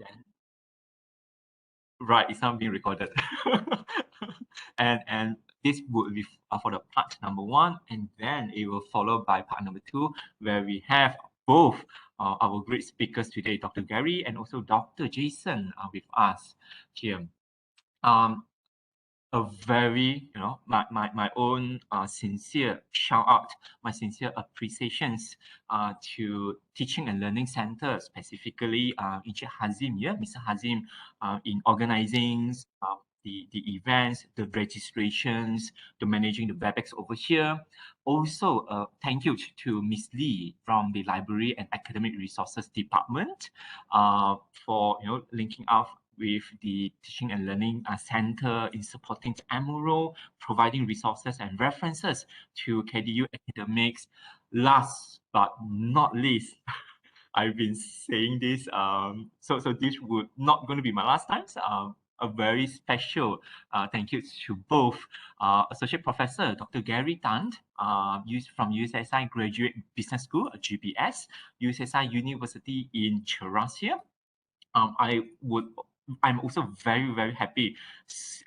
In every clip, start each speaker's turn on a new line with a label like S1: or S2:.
S1: Then, right, it's not being recorded. And this would be for the part number one, and then it will follow by part number two, where we have both our great speakers today, Dr. Gary and also Dr. Jason, with us here. A very, my own sincere shout out, my sincere appreciations to Teaching and Learning Center, specifically Encik Hazim, Mr. Hazim, in organizing the events, the registrations, the managing the WebEx over here. Also, thank you to Miss Lee from the Library and Academic Resources Department for linking up with the Teaching and Learning Center in supporting EMURO, providing resources and references to KDU academics. Last but not least, I've been saying this, so this would not going to be my last time. A very special thank you to both Associate Professor Dr. Gary Tan from USSI Graduate Business School, GBS, USSI University in Cheras here. I'm also very, very happy,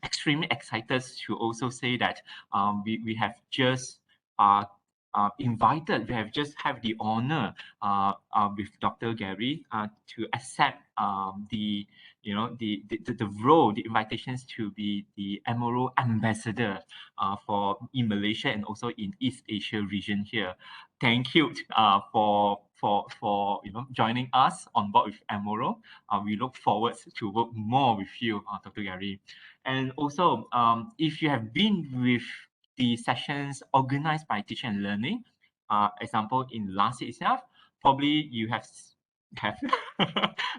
S1: extremely excited to also say that we have just invited, we have just have the honor with Dr. Gary to accept the role, the invitations to be the EMURO ambassador for in Malaysia and also in East Asia region here. Thank you for joining us on board with EMURO. We look forward to work more with you, Dr. Gary. And also, if you have been with the sessions organized by Teaching and Learning, example in last year itself, probably you have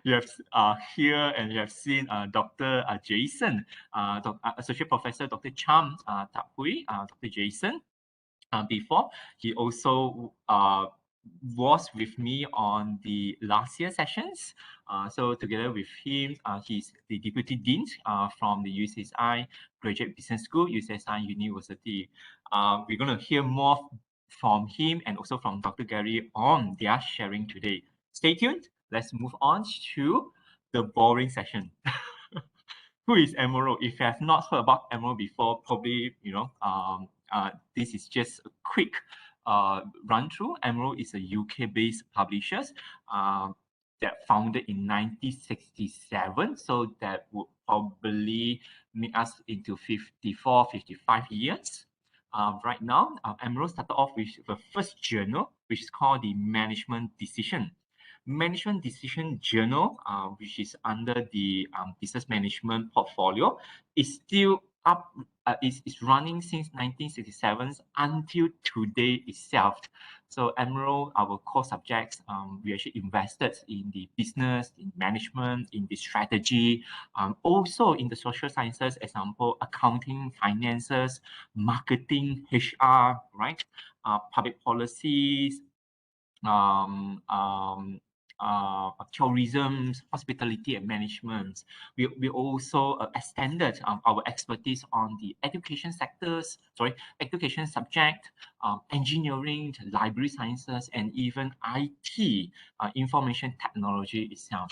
S1: you have here and you have seen Dr. Jason, Associate Professor Dr. Cham Tak Hui, Dr. Jason. Before, he also was with me on the last year sessions. So together with him, he's the Deputy Dean from the USSI Graduate Business School, USSI University. We're going to hear more from him and also from Dr. Gary on their sharing today. Stay tuned. Let's move on to the boring session. Who is EMURO? If you have not heard about EMURO before, probably, this is just a quick run through. EMURO is a UK-based publisher that founded in 1967. So that would probably make us into 54, 55 years. Right now, EMURO started off with the first journal, which is called the Management Decision. Management Decision Journal, which is under the business management portfolio, is still up, is running since 1967 until today itself. So EMURO, our core subjects, we actually invested in the business, in management, in the strategy, also in the social sciences, example, accounting, finances, marketing, HR, right? Public policies, tourism, hospitality, and management. We also extended our expertise on the education sectors, education subject, engineering, library sciences, and even IT, information technology itself.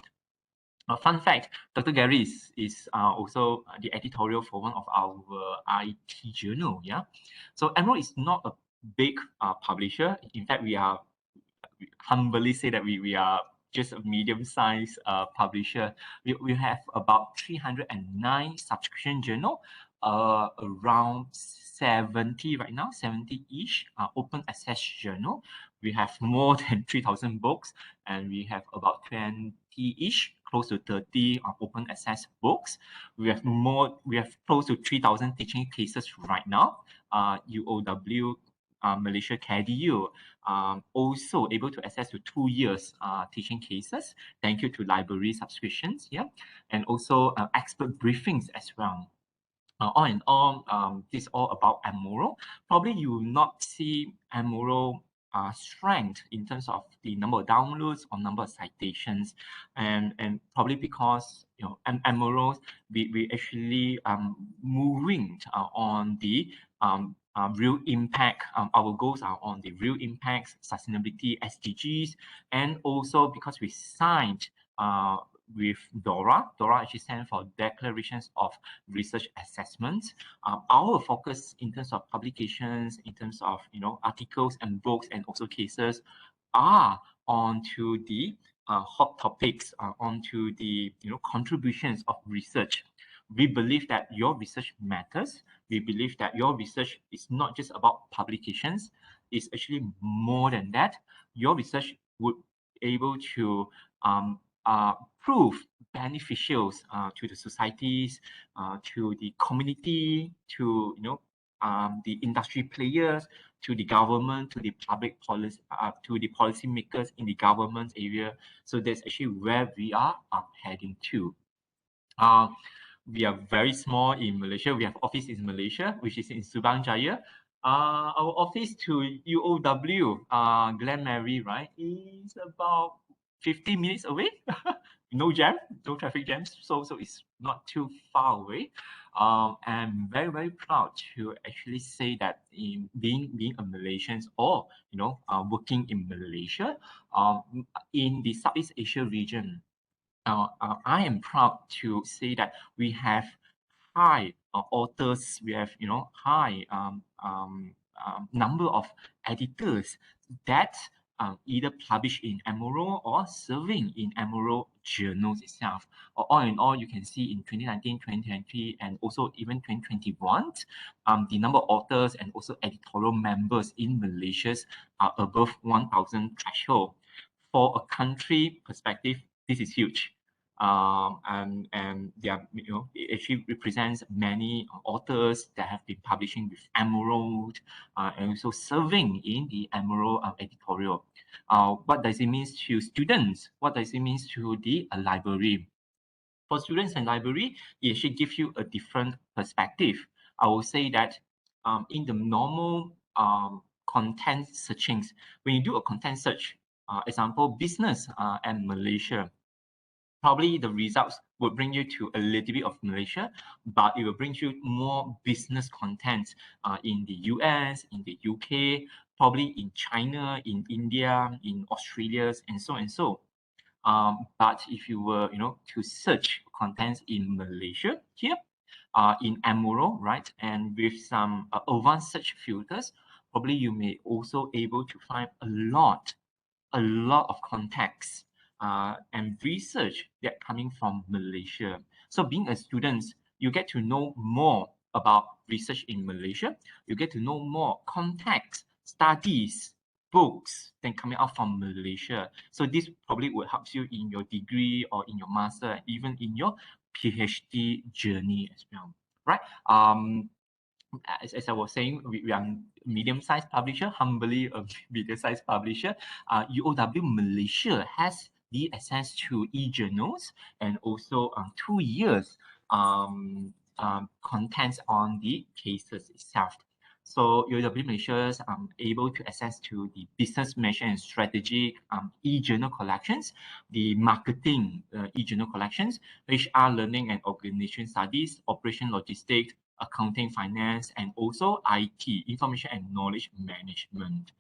S1: Fun fact, Dr. Gary is also the editorial for one of our IT journal. Yeah, so EMURO is not a big publisher. In fact, we humbly say that we are just a medium-sized publisher. We have about 309 subscription journal, around 70 right now, 70-ish open access journal. We have more than 3,000 books, and we have about 20-ish, close to 30 open access books. We have close to 3,000 teaching cases right now. UOW, Malaysia KDU, also able to access to 2 years teaching cases. Thank you to library subscriptions, and also expert briefings as well. All in all, this is all about EMURO. Probably you will not see EMURO strength in terms of the number of downloads or number of citations, and probably because EMURO, we actually moving on the real impact. Our goals are on the real impacts, sustainability, SDGs, and also because we signed with DORA. DORA actually stands for Declarations of Research Assessments. Our focus in terms of publications, in terms of articles and books and also cases, are onto the hot topics, onto the contributions of research. We believe that your research matters. We believe that your research is not just about publications. It's actually more than that. Your research would able to prove beneficials to the societies, to the community, to the industry players, to the government, to the public policy, to the policymakers in the government area. So that's actually where we are heading to. We are very small in Malaysia. We have office in Malaysia, which is in Subang Jaya. Our office to UOW, Glen Marie, right, is about 50 minutes away. No jam, no traffic jams, so it's not too far away. I'm very, very proud to actually say that in being a Malaysian or working in Malaysia, in the Southeast Asia region, I am proud to say that we have high authors, we have high number of editors that either publish in Amoro or serving in Amoro journals itself. All in all, you can see in 2019, 2020, and also even 2021, the number of authors and also editorial members in Malaysia are above 1,000 threshold. For a country perspective, this is huge. And they are, it actually represents many authors that have been publishing with Emerald and also serving in the Emerald editorial. What does it mean to students? What does it mean to the library? For students and library, it actually gives you a different perspective. I will say that in the normal content searchings, when you do a content search, example, business and Malaysia, probably the results will bring you to a little bit of Malaysia, but it will bring you more business content in the US, in the UK, probably in China, in India, in Australia, and so and so. But if you were, to search contents in Malaysia here, in Amoro, right, and with some advanced search filters, probably you may also able to find a lot of context and research that coming from Malaysia. So being a student, you get to know more about research in Malaysia. You get to know more context, studies, books than coming out from Malaysia. So this probably will help you in your degree or in your master, even in your PhD journey as well, right? As I was saying, we are medium-sized publisher, humbly a medium-sized publisher. UOW Malaysia has the access to e-journals and also 2 years contents on the cases itself. So UOW Malaysia is able to access to the business mission and strategy e-journal collections, the marketing e-journal collections, HR learning and organization studies, operation logistics, accounting, finance, and also IT, information and knowledge management.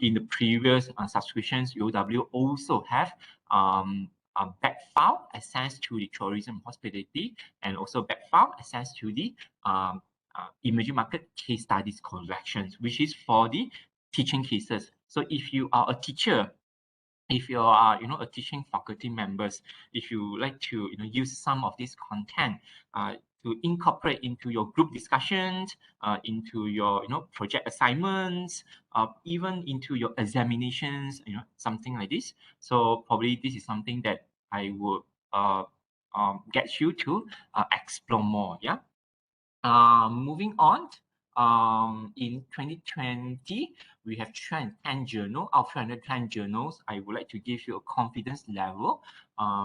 S1: In the previous subscriptions, UOW also have backfile access to the tourism hospitality and also backfile access to the emerging market case studies collections, which is for the teaching cases. So if you are a teacher, if you are a teaching faculty members, if you like to use some of this content to incorporate into your group discussions, into your project assignments, even into your examinations, something like this. So probably this is something that I would get you to explore more. Yeah. Moving on, in 2020, we have 310 journals. Out of 310 journals, I would like to give you a confidence level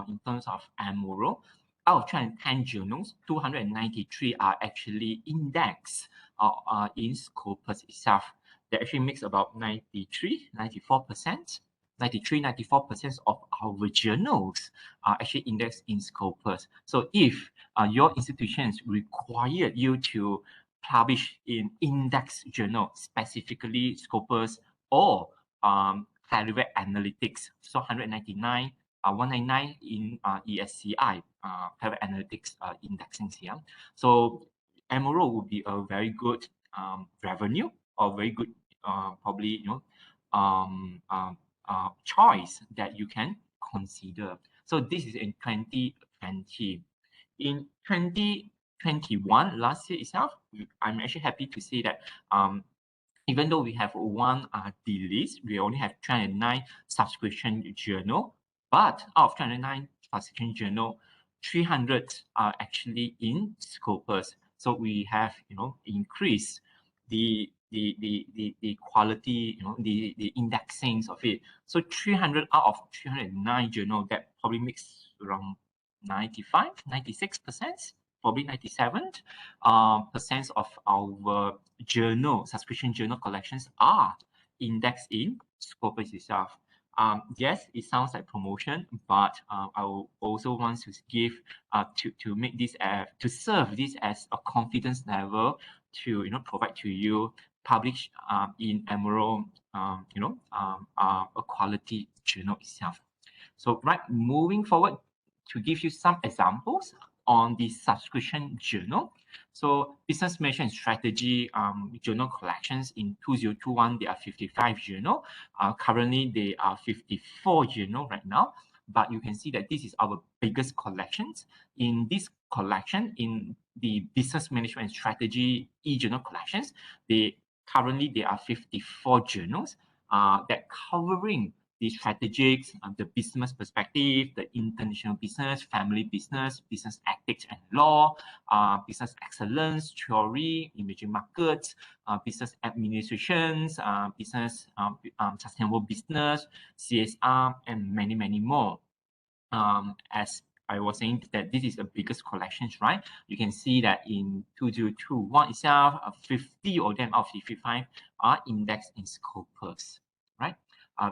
S1: in terms of Amoro. Out of 310 journals, 293 are actually indexed in Scopus itself. That actually makes about 94%. 94% of our journals are actually indexed in Scopus. So if your institutions require you to publish in index journal, specifically Scopus or Clarivate Analytics, so 199 199 in ESCI, Private Analytics indexing here. So Emerald would be a very good revenue or very good probably choice that you can consider. So this is in 2020. In 2021, last year itself, I'm actually happy to say that even though we have one delist, we only have 309 subscription journal, but out of 309 subscription journal, 300 are actually in Scopus. So we have increased the quality, the indexings of it. So 300 out of 309 journal, that probably makes around 95, 96%, probably 97% of our journal, subscription journal collections are indexed in Scopus itself. Yes, it sounds like promotion, but I also want to give to make this to serve this as a confidence level to provide to you publish in Emerald a quality journal itself. So moving forward to give you some examples on the subscription journal. So business mission and strategy journal collections in 2021, there are 55 journal. Currently, there are 54 journal right now. But you can see that this is our biggest collections. In this collection, in the business management and strategy e-journal collections, currently there are 54 journals that covering the strategics, the business perspective, the international business, family business, business ethics and law, business excellence, theory, emerging markets, business administrations, business sustainable business, CSR, and many, many more. As I was saying that this is the biggest collections, right? You can see that in 2021 itself, 50 of them out of 55 are indexed in Scopus, right?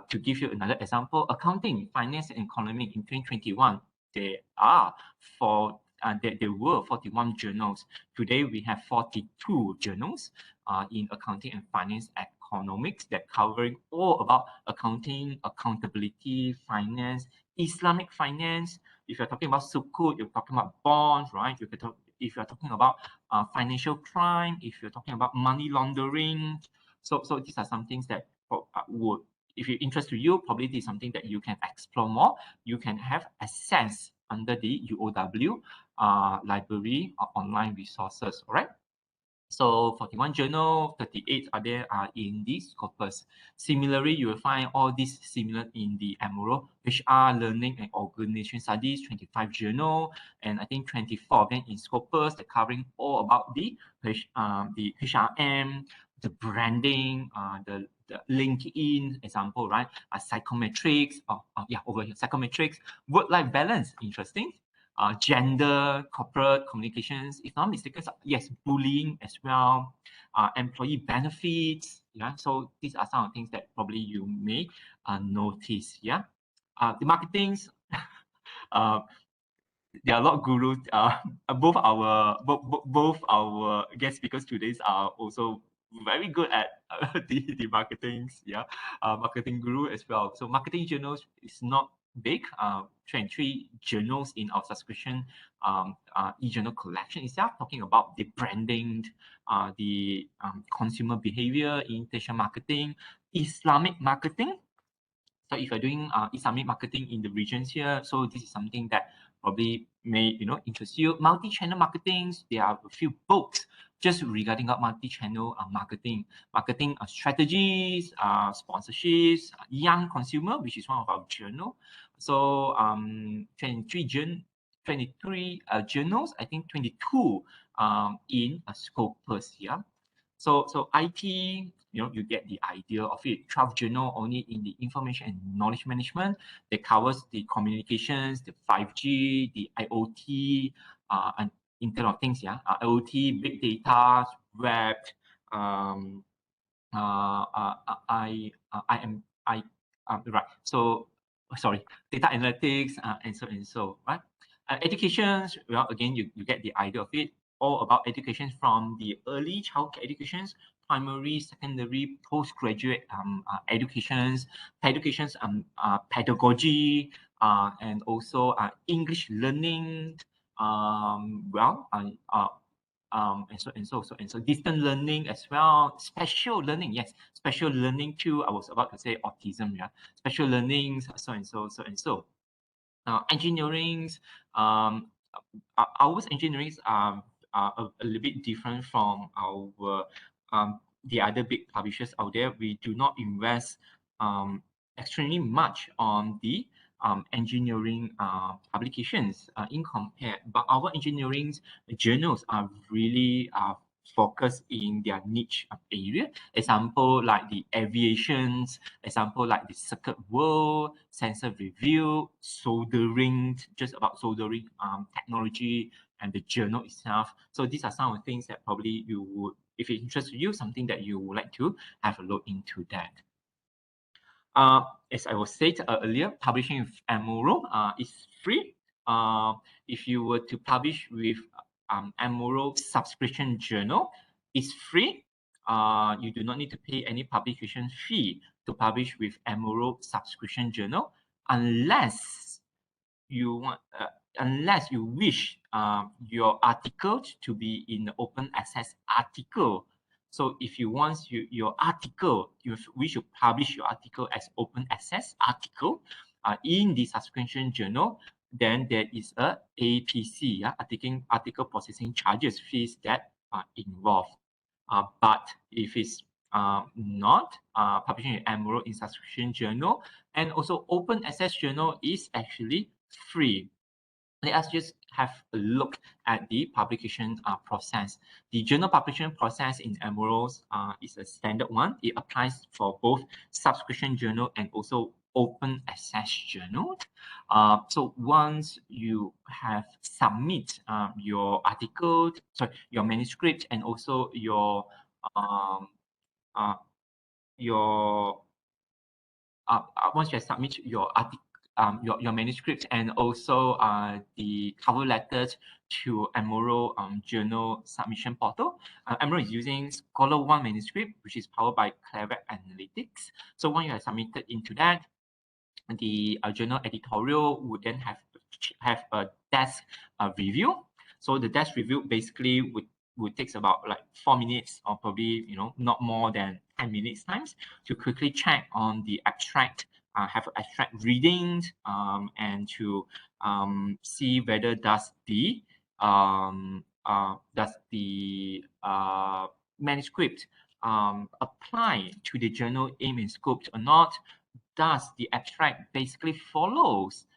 S1: To give you another example, accounting, finance, and economy in 2021, there were 41 journals. Today, we have 42 journals in accounting and finance economics that covering all about accounting, accountability, finance, Islamic finance. If you're talking about sukuk, you're talking about bonds, right? If you're talking about financial crime, if you're talking about money laundering. So these are some things that would, if you're interested to you, probably this is something that you can explore more. You can have access under the UOW library or online resources, all right? So 41 journal, 38 are there in the Scopus. Similarly, you will find all these similar in the Emerald, HR, Learning and Organization Studies, 25 journal, and I think 24 of them in Scopus, they're covering all about the HRM, the branding, the LinkedIn example, right? Psychometrics, over here, psychometrics, work-life balance, interesting. Gender, corporate communications, if not mistaken, yes, bullying as well, employee benefits. Yeah, so these are some of the things that probably you may notice. Yeah, the marketings. There are a lot of gurus. Both our guest speakers today are also very good at the marketings. Yeah, marketing guru as well. So marketing journals is not big. 23 journals in our subscription e-journal collection itself, talking about the branding, the consumer behavior, intentional marketing, Islamic marketing. So if you're doing Islamic marketing in the regions here, so this is something that probably may interest you. Multi-channel marketing, there are a few books just regarding multi-channel marketing strategies, sponsorships, young consumer, which is one of our journal. So 23 journals, I think 22 in Scopus, yeah. So IT, you get the idea of it. 12 journal only in the information and knowledge management that covers the communications, the 5G, the IoT, and Internet of Things, yeah. IoT, big data, web, right. So sorry, data analytics, and so right. Education, well, again, you get the idea of it. All about education from the early childcare educations, primary, secondary, postgraduate educations, pedagogy, and also English learning, and so distance learning as well, special learning, yes, special learning too. I was about to say autism, yeah, special learning, so. Engineering, our engineering are a little bit different from our the other big publishers out there. We do not invest extremely much on the engineering publications in compare, but our engineering journals are really focused in their niche area. Example like the aviations, example like the circuit world, sensor review, soldering, just about soldering technology and the journal itself. So these are some of the things that probably you would, if it interests you, something that you would like to have a look into that. As I was said earlier, publishing with Amuro is free. If you were to publish with Amuro subscription journal, it's free. You do not need to pay any publication fee to publish with Amuro subscription journal, unless you want, unless you wish your article to be in open access article. So if you want your article, you wish to publish your article as open access article in the subscription journal, then there is a APC, article processing charges fees that are involved. But if it's not publishing an Amuro in subscription journal, and also open access journal is actually free. Let us just have a look at the publication process. The journal publication process in Amuros is a standard one. It applies for both subscription journal and also open access journal. So once you have submit your article, sorry, your manuscript, and also your once you have submit your article, your manuscript, and also the cover letters to Amuro journal submission portal. Amuro is using Scholar One manuscript, which is powered by Clever Analytics. So when you have submitted into that, the journal editorial would then have a desk review. So the desk review basically would take about like 4 minutes, or probably not more than 10 minutes times, to quickly check on the abstract, have abstract readings, and to see whether does the manuscript apply to the journal aim and scope or not. Does the abstract basically follows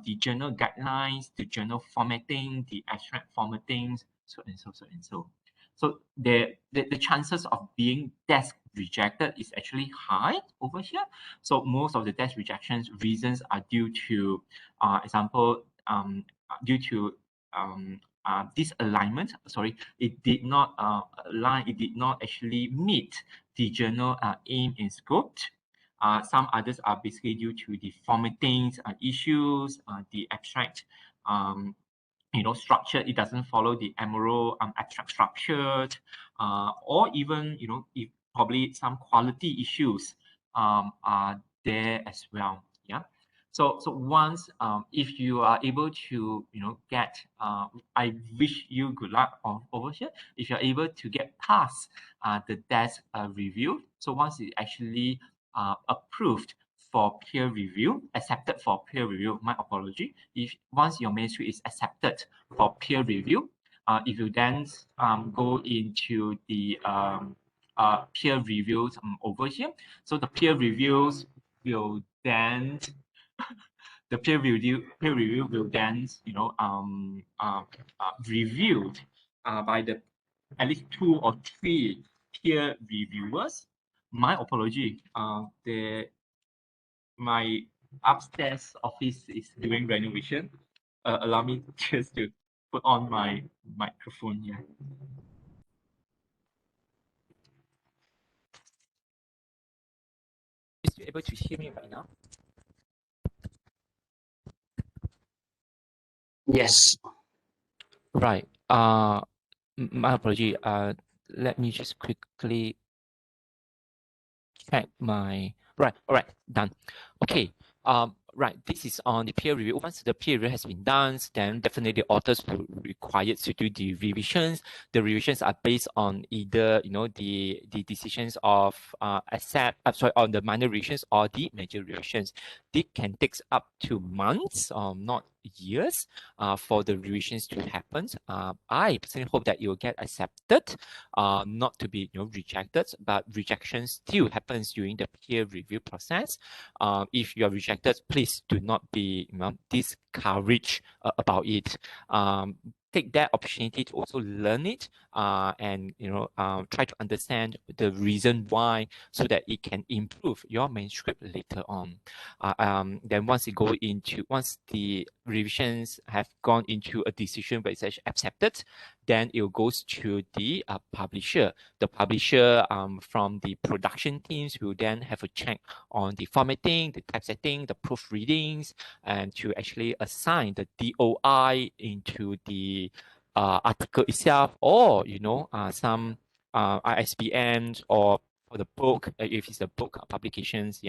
S1: the journal guidelines, the journal formatting, the abstract formatting, so and so. So the chances of being desk rejected is actually high over here. So most of the desk rejections reasons are due to, example, due to disalignment. Sorry, it did not align. It did not actually meet the journal aim and scope. Some others are basically due to the formatting issues, the abstract structure. It doesn't follow the Amuro abstract structure, or even if probably some quality issues are there as well. Yeah. So once if you are able to get, I wish you good luck over here. If you're able to get past the desk review, so once it actually approved for peer review, accepted for peer review, my apology. If once your manuscript is accepted for peer review, if you then go into the peer reviews over here, so the peer reviews will then the peer review will then reviewed by the at least 2 or 3 peer reviewers. My apology. My upstairs office is doing renovation. Allow me just to put on my microphone here. Is you able to hear me right now?
S2: Yes.
S1: Right. My apology. Let me just quickly check my right. All right, done. Okay.
S2: right, this is on the peer review. Once the peer review has been done, then definitely the authors will be required to do the revisions. The revisions are based on either the decisions of on the minor revisions or the major revisions. This can take up to months, not years, for the revisions to happen. I personally hope that it will get accepted, not to be rejected, but rejection still happens during the peer review process. If you are rejected, please do not be discouraged about it. Take that opportunity to also learn it, and try to understand the reason why, so that it can improve your manuscript later on. Then once the revisions have gone into a decision where it's actually accepted, then it goes to the publisher. The publisher, from the production teams, will then have a check on the formatting, the typesetting, the proofreadings, and to actually assign the DOI into the article itself, or some ISBNs, or for the book, if it's a book publications,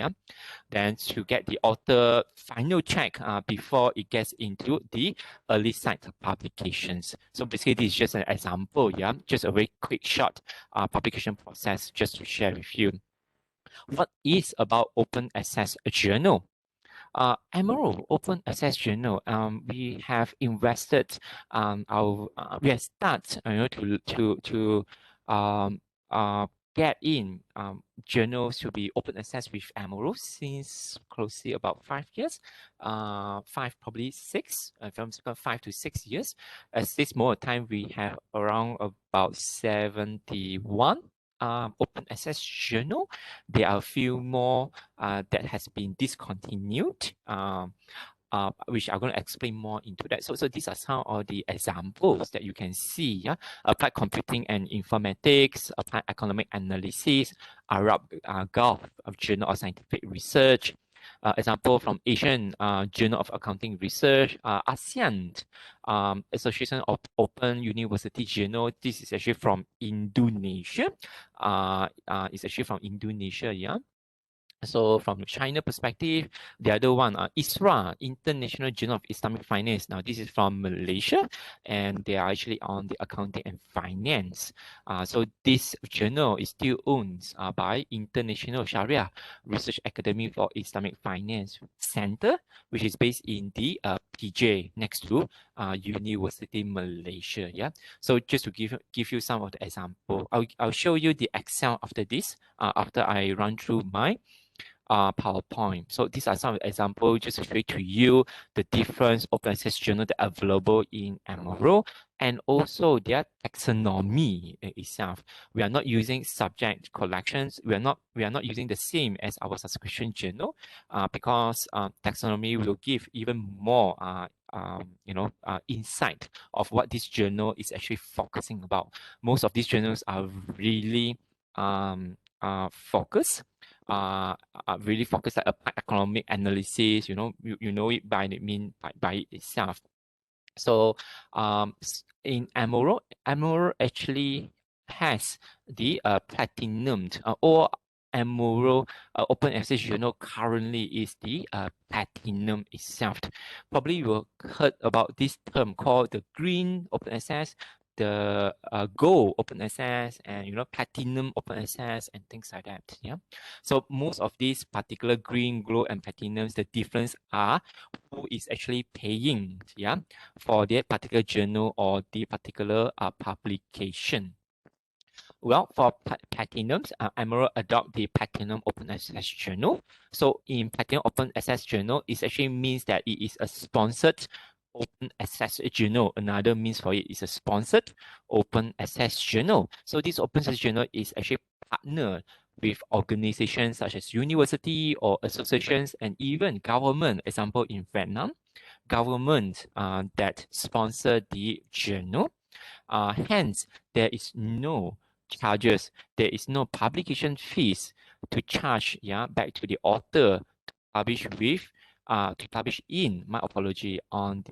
S2: then to get the author final check before it gets into the early site publications. So basically, this is just an example, just a very quick short publication process, just to share with you. What is about open access journal? Emerald Open Access Journal, we have invested we have started to get in journals to be open access with Emerald since closely about 5 years, probably 6, from 5 to 6 years. At this moment time, we have around about 71 open access journal. There are a few more that has been discontinued, which I'm going to explain more into that. So these are some of the examples that you can see. Applied computing and informatics, applied economic analysis, Arab Gulf Journal of Scientific Research. Example from Asian Journal of Accounting Research, ASEAN Association of Open University Journal. This is actually from Indonesia. It's actually from Indonesia, So from China perspective, the other one, ISRA, International Journal of Islamic Finance. Now, this is from Malaysia, and they are actually on the accounting and finance. So this journal is still owned by International Sharia Research Academy for Islamic Finance Center, which is based in the PJ next to University Malaysia. So just to give you some of the example, I'll show you the Excel after this, after I run through my PowerPoint. So these are some examples just to show to you the different open access journals that are available in Emerald, and also their taxonomy itself. We are not using subject collections. We are not using the same as our subscription journal, because taxonomy will give even more insight of what this journal is actually focusing about. Most of these journals are really focused, really focused at economic analysis. You know it by itself. So in Emerald actually has the platinum, or Emerald open access journal currently is the platinum itself. Probably you have heard about this term called the green open access, the gold open access, and platinum open access, and things like that. So most of these particular green, gold, and platinums, the difference are who is actually paying for that particular journal or the particular publication. Well, for platinums, Emerald adopt the Platinum Open Access Journal. So in Platinum Open Access Journal, it actually means that it is a sponsored open access journal. Another means for it is a sponsored open access journal. So this open access journal is actually partnered with organizations such as university or associations, and even government. Example, in Vietnam, government that sponsor the journal. Hence, there is no charges, there is no publication fees to charge back to the author to publish with, to publish in, my apology, on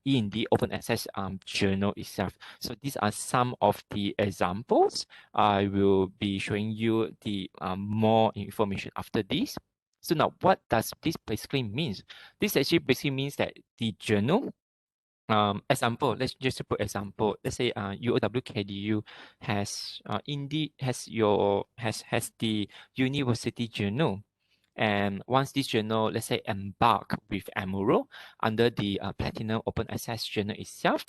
S2: in the open access journal itself. So these are some of the examples. I will be showing you the more information after this. So now what does this basically mean? This actually basically means that the journal, example, let's just put example. Let's say UOW-KDU has has the university journal. And once this journal, let's say, embark with Amuro under the Platinum Open Access journal itself,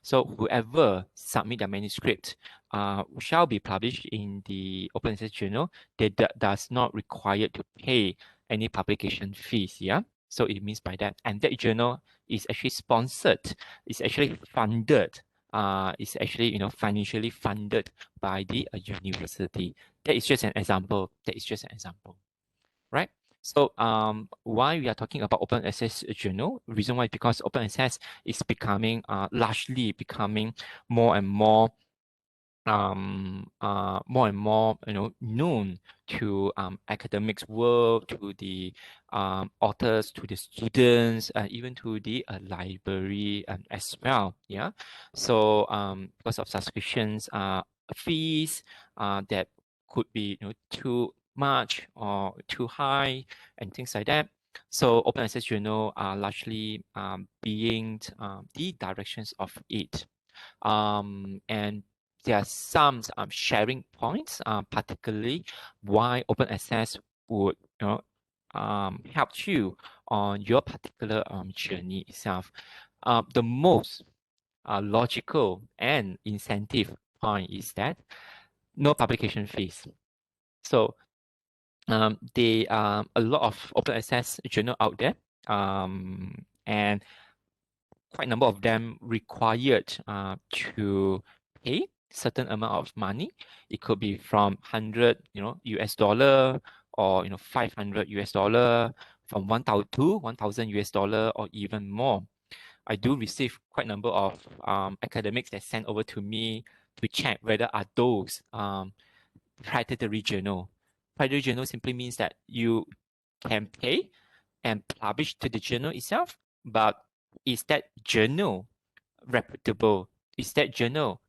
S2: so whoever submit their manuscript shall be published in the Open Access journal. They does not require to pay any publication fees. Yeah. So it means by that, and that journal is actually sponsored. It's actually funded. It's actually financially funded by the university. That is just an example. Right? So why we are talking about open access journal? Reason why, because open access is becoming largely becoming more and more known to academics world, to the authors, to the students, even to the library as well. Yeah. So because of subscriptions fees that could be too much or too high and things like that. So open access journal are largely being the directions of it. And there are some sharing points, particularly why open access would help you on your particular journey itself. The most logical and incentive point is that no publication fees. So there are a lot of open access journal out there, and quite a number of them required to pay certain amount of money. It could be from 100 US dollar, or 500 US dollar, from 1,000 to 1,000 US dollar, or even more. I do receive quite a number of academics that send over to me to check whether are those predatory journal. Predatory journal simply means that you can pay and publish to the journal itself, but is that journal reputable? Is that journal,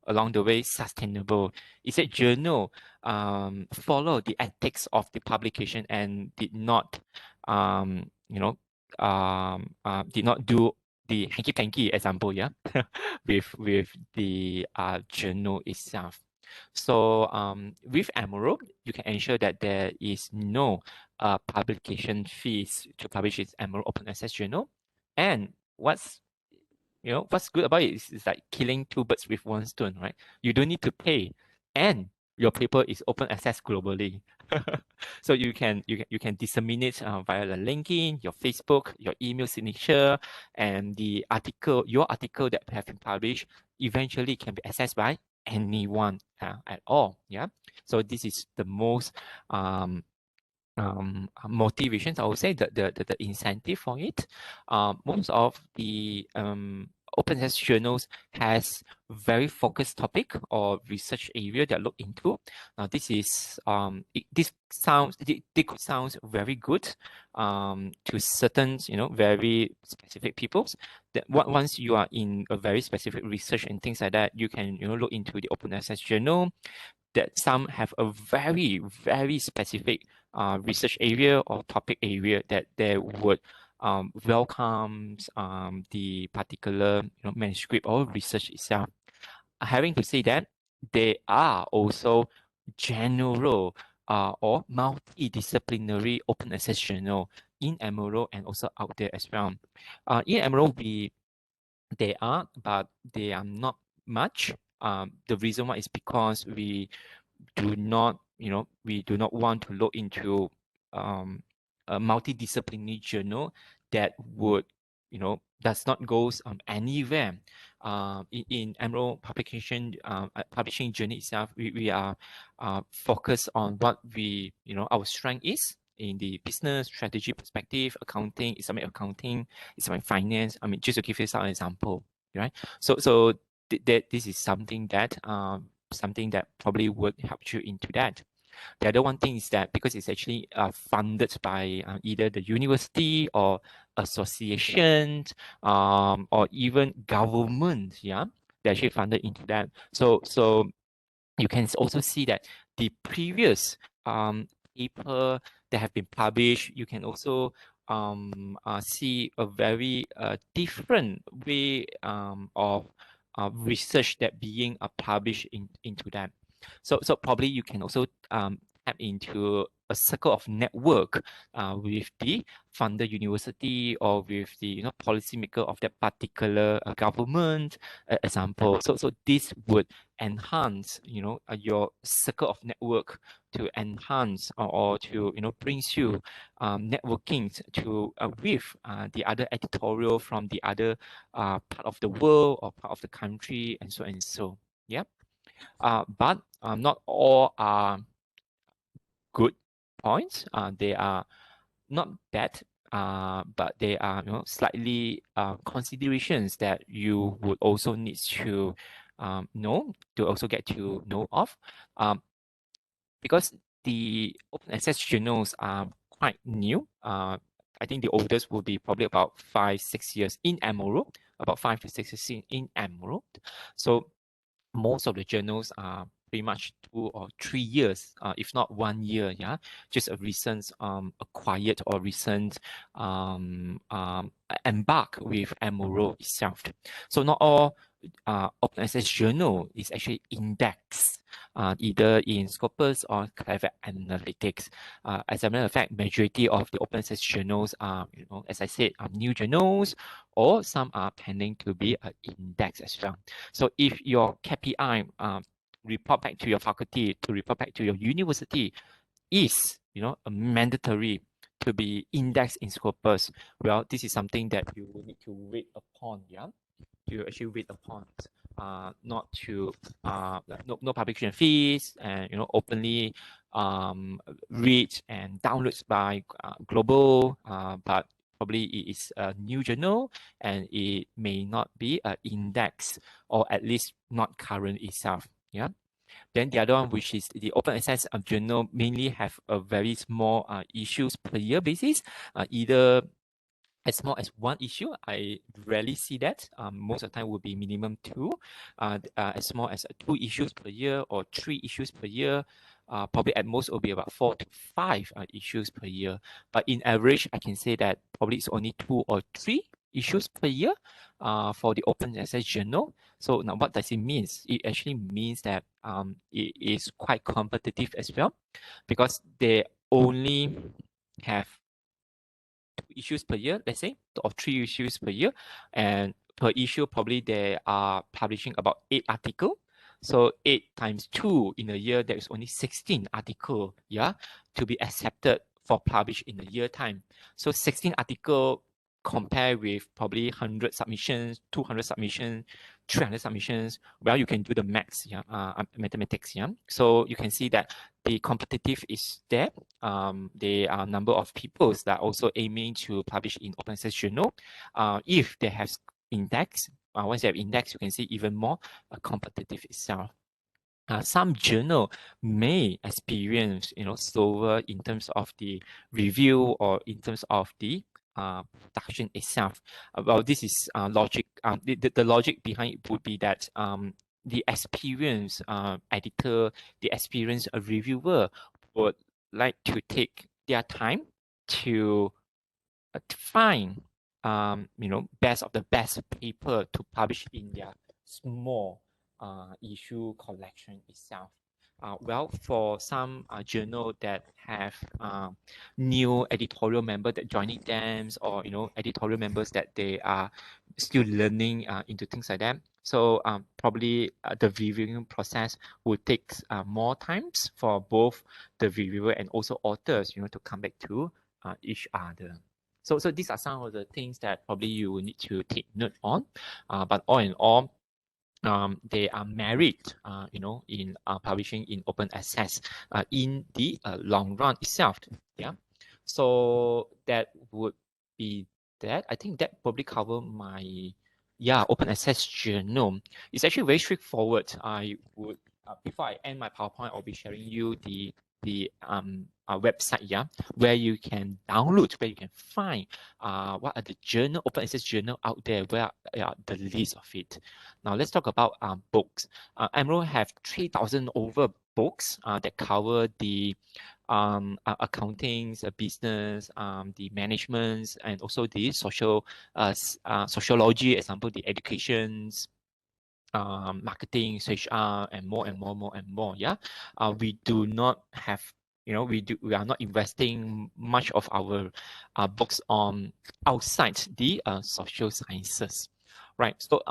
S2: along the way, sustainable? Is that journal follow the ethics of the publication and did not do the hanky-panky example, yeah, with the journal itself. So with Amuro, you can ensure that there is no publication fees to publish its Amuro Open Access journal. And what's good about it is like killing two birds with one stone, right? You don't need to pay, and your paper is open access globally. So you can disseminate via the LinkedIn, your Facebook, your email signature, and your article that have been published eventually can be accessed by anyone at all. Yeah. So this is the most motivations, I would say, the incentive for it. Most of the open access journals has very focused topic or research area that look into. Now this is this could sound very good to certain very specific peoples. That once you are in a very specific research and things like that, you can look into the open access journal. That some have a very, very specific research area or topic area that they would welcome the particular manuscript or research itself. Having to say that, there are also general or multidisciplinary open access journal in Amuro and also out there as well. In Amuro, they are, but they are not much. The reason why is because we do not want to look into a multidisciplinary journal that would does not goes anywhere. In Amuro publication publishing journey itself, we are focused on what we our strength is in the business strategy perspective, accounting, Islamic accounting, Islamic finance. I mean, just to give you some example, right? So this is something that probably would help you into that. The other one thing is that because it's actually funded by either the university or association, or even government, yeah, they're actually funded into that. So you can also see that the previous paper that have been published. You can also see a very different way of research that being published into them. So probably you can also tap into a circle of network with the funder university or with the policymaker of that particular government example. So this would enhance your circle of network to enhance or to brings you networking to with the other editorial from the other part of the world or part of the country and so and so. Yeah. But not all are good points. They are not bad, but they are slightly considerations that you would also need to know to also get to know of, because the open access journals are quite new. I think the oldest will be probably about 5-6 years in Emerald, about 5 to 6 years in Emerald. So most of the journals are pretty much 2 or 3 years, if not 1 year, yeah, just a recent acquired or recent embark with Emerald itself. So not all open access journal is actually indexed either in Scopus or Clever Analytics. As a matter of fact, majority of the open access journals are, as I said, are new journals, or some are pending to be indexed as well. So if your KPI report back to your faculty, to report back to your university is, a mandatory to be indexed in Scopus, well, this is something that you will need to wait upon, yeah? To actually wait upon, not to no publication fees, and openly read and downloads by global, but probably it is a new journal and it may not be an index, or at least not current itself. Yeah. Then the other one, which is the open access journal, mainly have a very small issues per year basis, either as small as 1 issue. I rarely see that. Most of the time will be minimum 2, as small as 2 issues per year or 3 issues per year. Probably at most will be about 4 to 5 issues per year. But in average, I can say that probably it's only 2 or 3 issues per year for the open access journal. So now what does it mean? It actually means that it is quite competitive as well, because they only have 2 issues per year, let's say, or 3 issues per year, and per issue probably they are publishing about 8 articles. So 8 times 2 in a year, there is only 16 articles, yeah, to be accepted for publish in a year time. So 16 articles compare with probably 100 submissions, 200 submissions, 300 submissions. Well, you can do the maths, yeah, mathematics, yeah. So you can see that the competitive is there. There are a number of people that are also aiming to publish in open access journal. If they have index, once they have index, you can see even more competitive itself. Some journal may experience, slower in terms of the review or in terms of the production itself. Well, this is logic. The logic behind it would be that the experienced editor, the experienced reviewer would like to take their time to find best of the best paper to publish in their small issue collection itself. Well, for some journal that have new editorial member that joining them, or editorial members that they are still learning into things like that. So probably the reviewing process would take more times for both the reviewer and also authors, to come back to each other. So these are some of the things that probably you will need to take note on. But all in all, they are married, in publishing in open access in the long run itself. Yeah. So that would be that. I think that probably cover my open access journal. It's actually very straightforward. I would before I end my PowerPoint, I'll be sharing you the website, where you can download, where you can find what are the journal, open access journal out there, where are the list of it. Now let's talk about books. Emerald have 3,000 over books that cover the accountings, business, the managements, and also the social sociology, example, the educations, marketing, HR, and more and more, more and more. Yeah, we do not have, we are not investing much of our books on outside the social sciences, right? So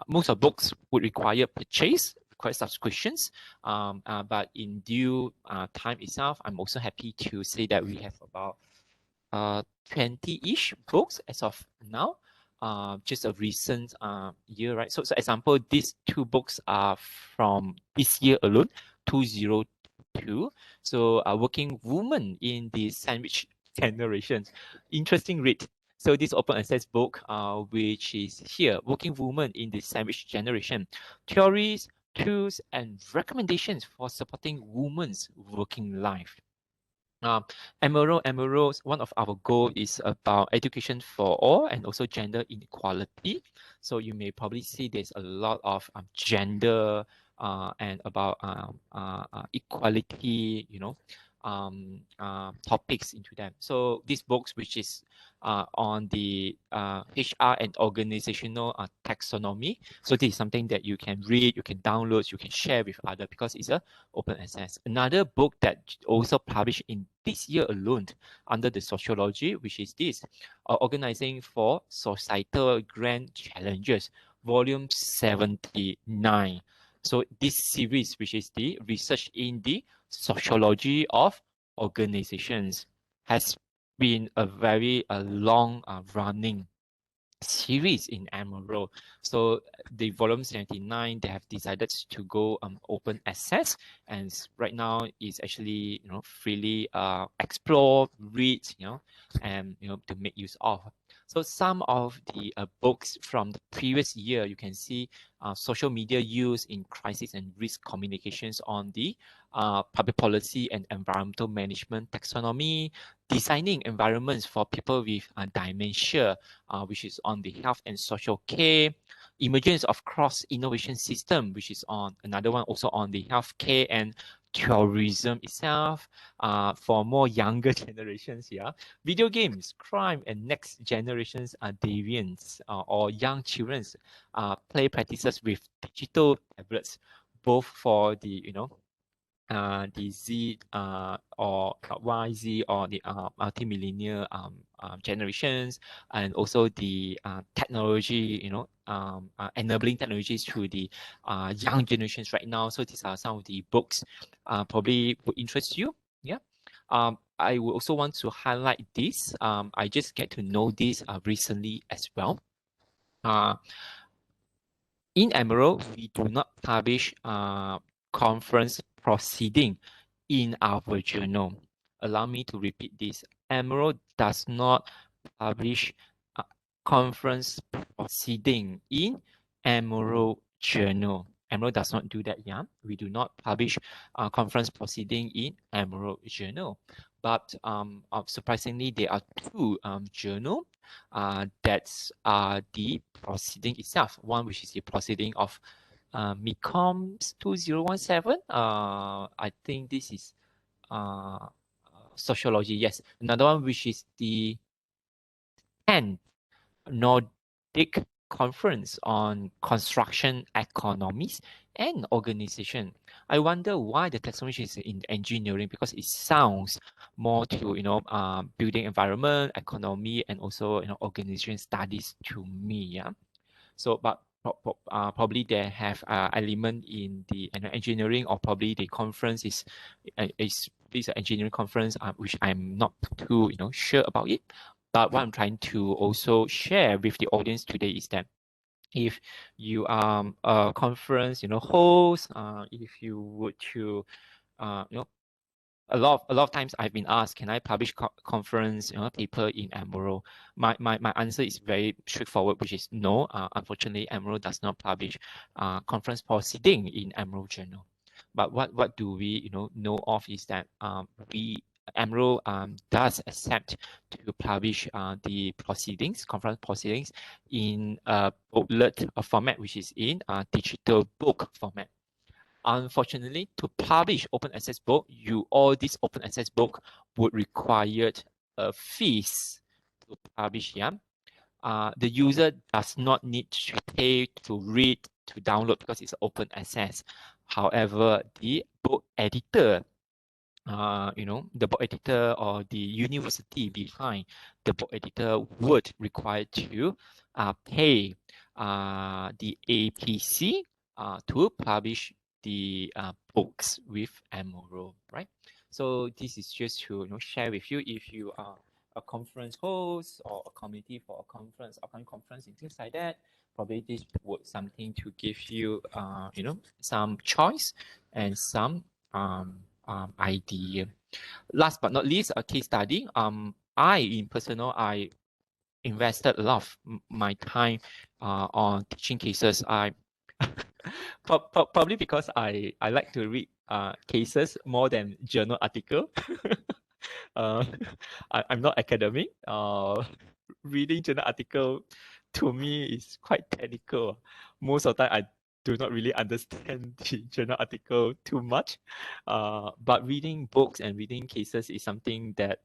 S2: most of books would require purchase, require subscriptions, but in due time itself, I'm also happy to say that we have about 20-ish books as of now. Just a recent year, right? So example, these 2 books are from this year alone, 2022. So Working Woman in the Sandwich Generation. Interesting read. So this open access book, which is here, Working Woman in the Sandwich Generation, theories, tools, and recommendations for supporting women's working life. Emerald, one of our goal is about education for all and also gender inequality. So you may probably see there's a lot of gender and about equality, topics into them. So these books, which is on the HR and organizational taxonomy. So this is something that you can read, you can download, you can share with others because it's a open access. Another book that also published in this year alone under the sociology, which is this, Organizing for Societal Grand Challenges, volume 79. So this series, which is the research in the sociology of organizations, has been a very long running series in Emerald. So the volume 79, they have decided to go open access, and right now is actually freely explore, read, and to make use of. So some of the books from the previous year, you can see social media use in crisis and risk communications on the public policy and environmental management taxonomy, designing environments for people with dementia, which is on the health and social care, emergence of cross innovation system, which is on another one also on the healthcare and tourism itself. For more younger generations, video games, crime, and next generations deviants or young children's play practices with digital tablets, both for the Z or YZ or the multi-millennial generations, and also the technology, enabling technologies to the young generations right now. So these are some of the books probably would interest you. Yeah. I would also want to highlight this. I just get to know this recently as well. In Emerald, we do not publish conference proceeding in our journal. Allow me to repeat this. Emerald does not publish conference proceeding in Emerald journal. Emerald does not do that, yeah. We do not publish conference proceeding in Emerald journal. But surprisingly, there are 2 journals that's the proceeding itself. One which is the proceeding of MICOMS 2017. I think this is sociology. Yes, another one which is the 10th Nordic Conference on Construction Economies and Organization. I wonder why the taxonomy is in engineering, because it sounds more to building environment, economy, and also organization studies to me. Yeah. So, but probably they have element in the engineering, or probably the conference is this engineering conference, which I'm not too sure about it. But what I'm trying to also share with the audience today is that if you are a conference host, if you would to a lot of times I've been asked, can I publish conference paper in Emerald? My answer is very straightforward, which is no. Unfortunately, Emerald does not publish conference proceeding in Emerald journal. But what do we know of is that Emerald does accept to publish the proceedings, conference proceedings, in a booklet format, which is in digital book format. Unfortunately, to publish open access book, all these open access book would require a fees to publish. Yeah, the user does not need to pay to read, to download, because it's open access. However, the book editor, the book editor or the university behind the book editor would require to pay the APC to publish the books with Amoro, right? So this is just to share with you, if you are a conference host or a committee for a conference, upcoming conference and things like that, probably this would something to give you some choice and some idea. Last but not least, a case study. I invested a lot of my time on teaching cases. I probably because I like to read cases more than journal article. uh, I'm not academic. Reading journal article to me is quite technical. Most of the time, I do not really understand the journal article too much. But reading books and reading cases is something that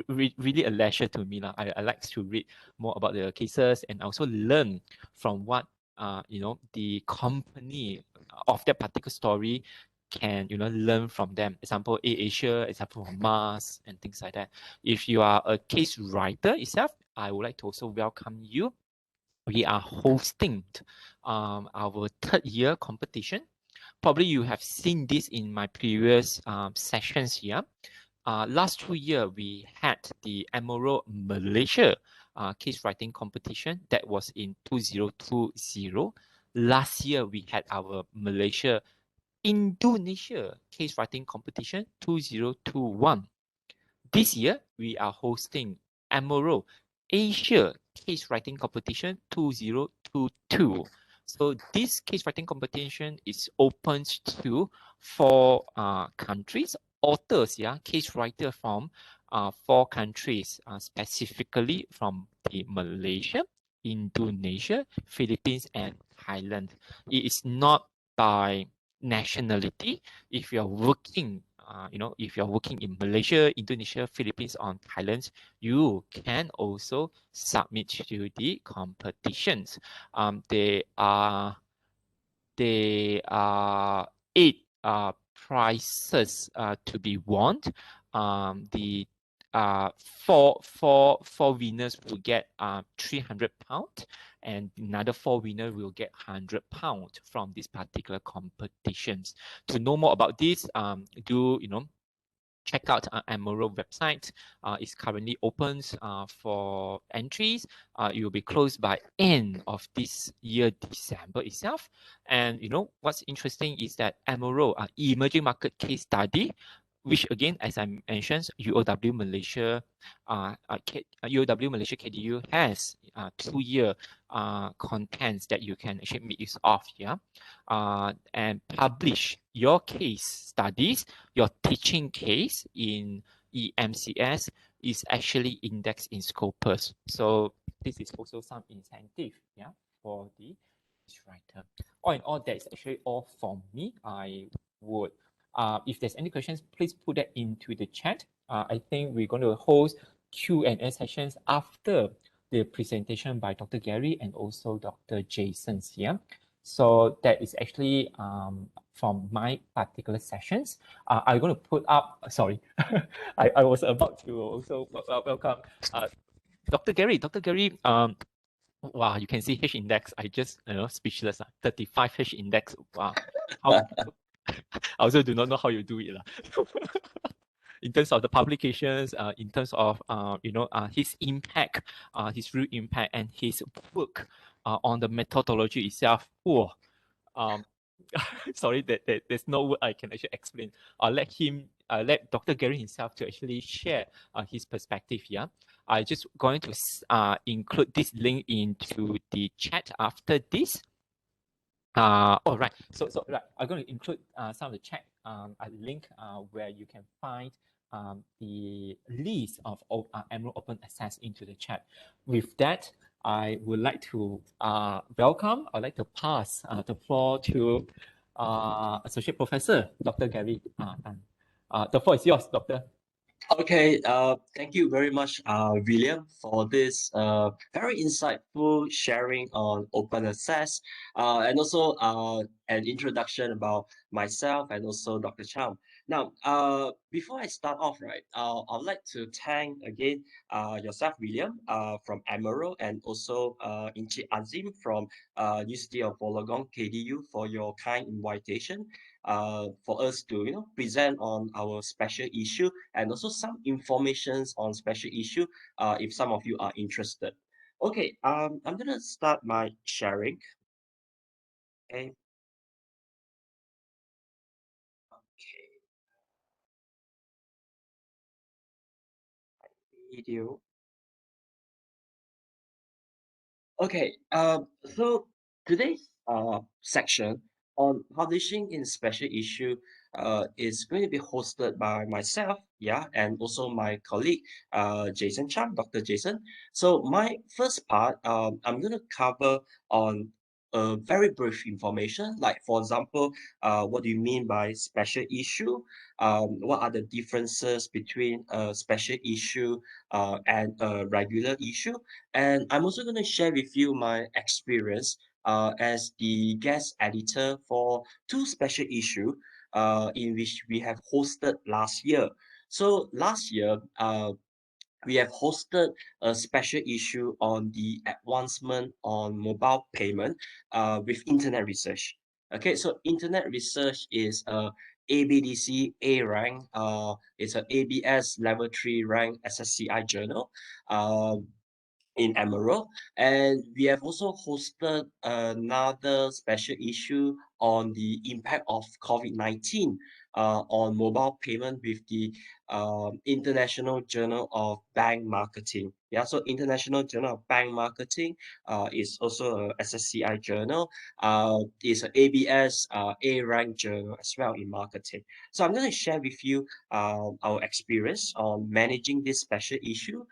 S2: really a leisure to me. I like to read more about the cases and also learn from what the company of that particular story can learn from them. Example, AirAsia, example from Mars and things like that. If you are a case writer itself, I would like to also welcome you. We are hosting our third year competition. Probably you have seen this in my previous sessions here. Last 2 years, we had the Amoro Malaysia case writing competition. That was in 2020. Last year, we had our Malaysia Indonesia case writing competition 2021. This year, we are hosting Amoro Asia case writing competition 2022. So this case writing competition is open to 4 countries, authors, case writer from 4 countries, specifically from the Malaysia, Indonesia, Philippines, and Thailand. It is not by nationality. If you're working if you're working in Malaysia, Indonesia, Philippines, or Thailand, you can also submit to the competitions. There are 8 prizes to be won. The four winners will get £300, and another 4 winners will get £100 from this particular competitions. To know more about this, do check out Amoro website. It's currently open for entries. It will be closed by end of this year, December itself. And what's interesting is that Amoro emerging market case study, which again, as I mentioned, UOW Malaysia KDU has 2-year contents that you can actually make use of here, and publish your case studies. Your teaching case in EMCS is actually indexed in Scopus. So this is also some incentive, for the writer. All in all, that's actually all from me. I would, if there's any questions, please put that into the chat. I think we're going to host Q&A sessions after the presentation by Dr. Gary and also Dr. Jason here. So that is actually from my particular sessions. I'm going to put up, sorry, I was about to also welcome Dr. Gary. Dr. Gary, wow, you can see H index. I just, speechless. 35 H index. Wow. I also do not know how you do it. In terms of the publications, in terms of his impact, his real impact, and his work on the methodology itself. Oh, sorry, that there's no word I can actually explain. I'll let Dr. Gary himself to actually share his perspective here. I'm just going to include this link into the chat after this. All right. So right, I'm going to include some of the chat a link where you can find the list of Amoro Open Access into the chat. With that, I would like to welcome, I'd like to pass the floor to Associate Professor Dr. Gary Tan. The floor is yours, Doctor.
S3: Okay, thank you very much, William, for this very insightful sharing on open access, and also an introduction about myself and also Dr. Cham. Now, before I start off, right, I'd like to thank again yourself, William, from Emerald, and also Encik Azim from University of Wollongong, KDU, for your kind invitation for us to present on our special issue and also some informations on special issue if some of you are interested. Okay, I'm gonna start my sharing. Okay, okay, video. Okay, so today's section on publishing in special issue is going to be hosted by myself, yeah, and also my colleague, Jason Chang, Dr. Jason. So my first part, I'm going to cover on very brief information, like for example, what do you mean by special issue? What are the differences between a special issue and a regular issue? And I'm also going to share with you my experience as the guest editor for two special issue in which we have hosted last year. So last year, we have hosted a special issue on the advancement on mobile payment with internet research. Okay, so internet research is a ABDC A rank. It's an ABS level 3 rank SSCI journal. In Emerald. And we have also hosted another special issue on the impact of COVID-19 on mobile payment with the International Journal of Bank Marketing. Yeah, so International Journal of Bank Marketing is also a SSCI journal. It's an ABS A rank journal as well in marketing. So I'm going to share with you our experience on managing this special issue.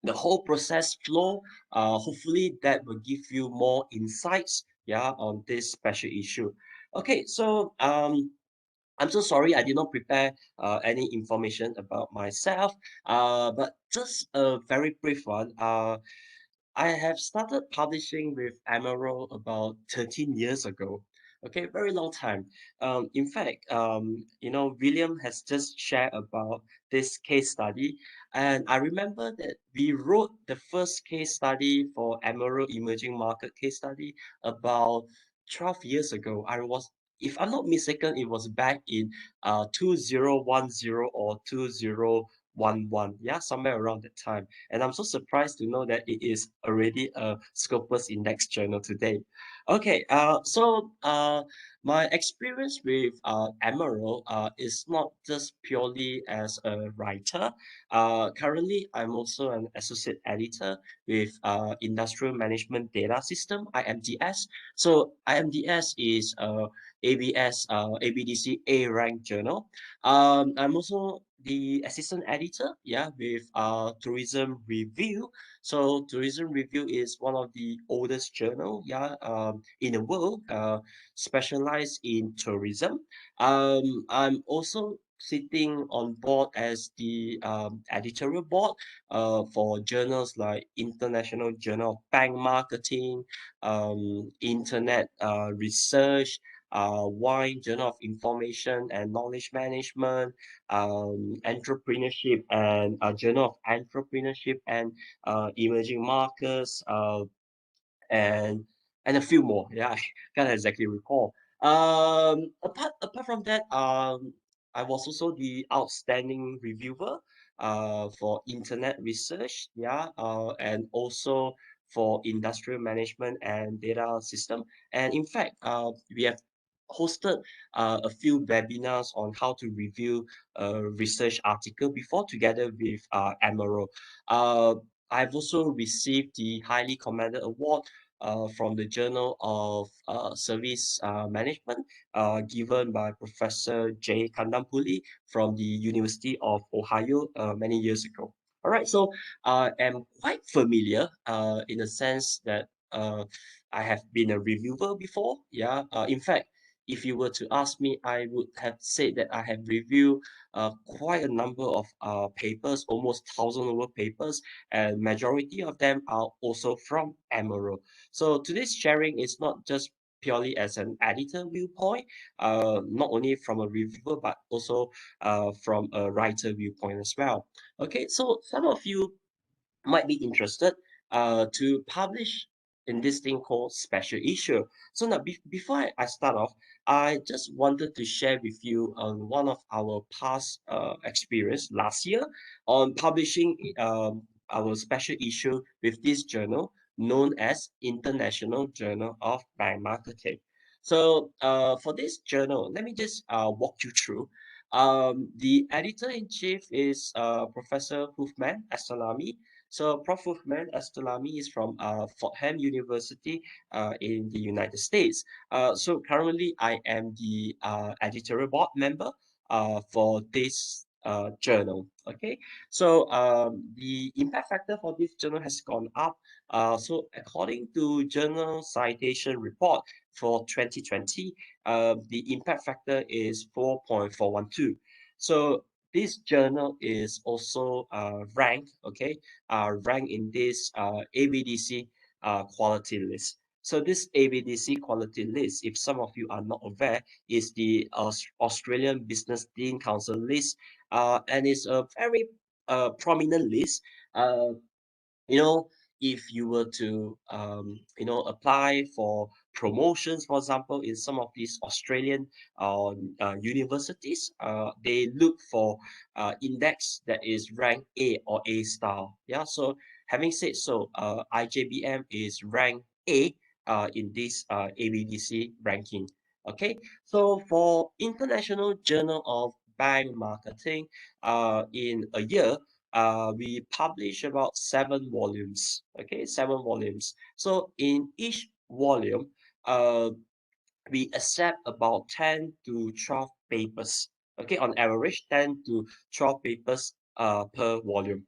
S3: The whole process flow. Hopefully that will give you more insights, yeah, on this special issue. Okay, so I'm so sorry I did not prepare any information about myself, but just a very brief one. I have started publishing with Emerald about 13 years ago. Okay, very long time. In fact, William has just shared about this case study, and I remember that we wrote the first case study for Emerald Emerging Market case study about 12 years ago. If I'm not mistaken, it was back in 2010 or 2011. Yeah, somewhere around that time. And I'm so surprised to know that it is already a Scopus Index journal today. Okay, my experience with Emerald is not just purely as a writer. Currently, I'm also an associate editor with Industrial Management Data System, IMDS. So IMDS is ABS, ABDC A rank journal. I'm also the assistant editor, yeah, with Tourism Review. So Tourism Review is one of the oldest journal, yeah, in the world, specialized in tourism. I'm also sitting on board as the editorial board for journals like International Journal of Bank Marketing, Internet Research, Wine Journal of Information and Knowledge Management, Entrepreneurship and Journal of Entrepreneurship and Emerging Markets, and a few more. Yeah, I can't exactly recall. Apart from that, I was also the outstanding reviewer for internet research. Yeah, and also for industrial management and data system. And in fact, we have hosted a few webinars on how to review a research article before together with Emerald. I've also received the highly commended award from the Journal of Service Management, given by Professor J. Kandampuli from the University of Ohio many years ago. All right, so I am quite familiar in the sense that I have been a reviewer before. Yeah, in fact, if you were to ask me, I would have said that I have reviewed quite a number of papers, almost 1,000 over papers, and majority of them are also from Emerald. So today's sharing is not just purely as an editor viewpoint, not only from a reviewer, but also from a writer viewpoint as well. Okay, so some of you might be interested to publish in this thing called special issue. So now, before I start off, I just wanted to share with you on one of our past experience last year on publishing our special issue with this journal known as International Journal of Bank Marketing. So for this journal, let me just walk you through. The editor-in-chief is Professor Hufman Astalami. So Prof. Hufman Astalami is from Fordham University in the United States. So currently I am the editorial board member for this journal. Okay, so the impact factor for this journal has gone up. So according to Journal Citation Report for 2020, the impact factor is 4.412. So this journal is also ranked, okay, ranked in this ABDC quality list. So this ABDC quality list, if some of you are not aware, is the Australian Business Dean Council list, and it's a very prominent list. You know, if you were to apply for promotions, for example, in some of these Australian universities, they look for index that is ranked A or A star. Yeah, so having said so, IJBM is ranked A in this ABDC ranking. Okay, so for International Journal of Bank Marketing, in a year, we publish about 7 volumes. Okay, 7 volumes. So in each volume, we accept about 10 to 12 papers. Okay, on average, 10 to 12 papers per volume.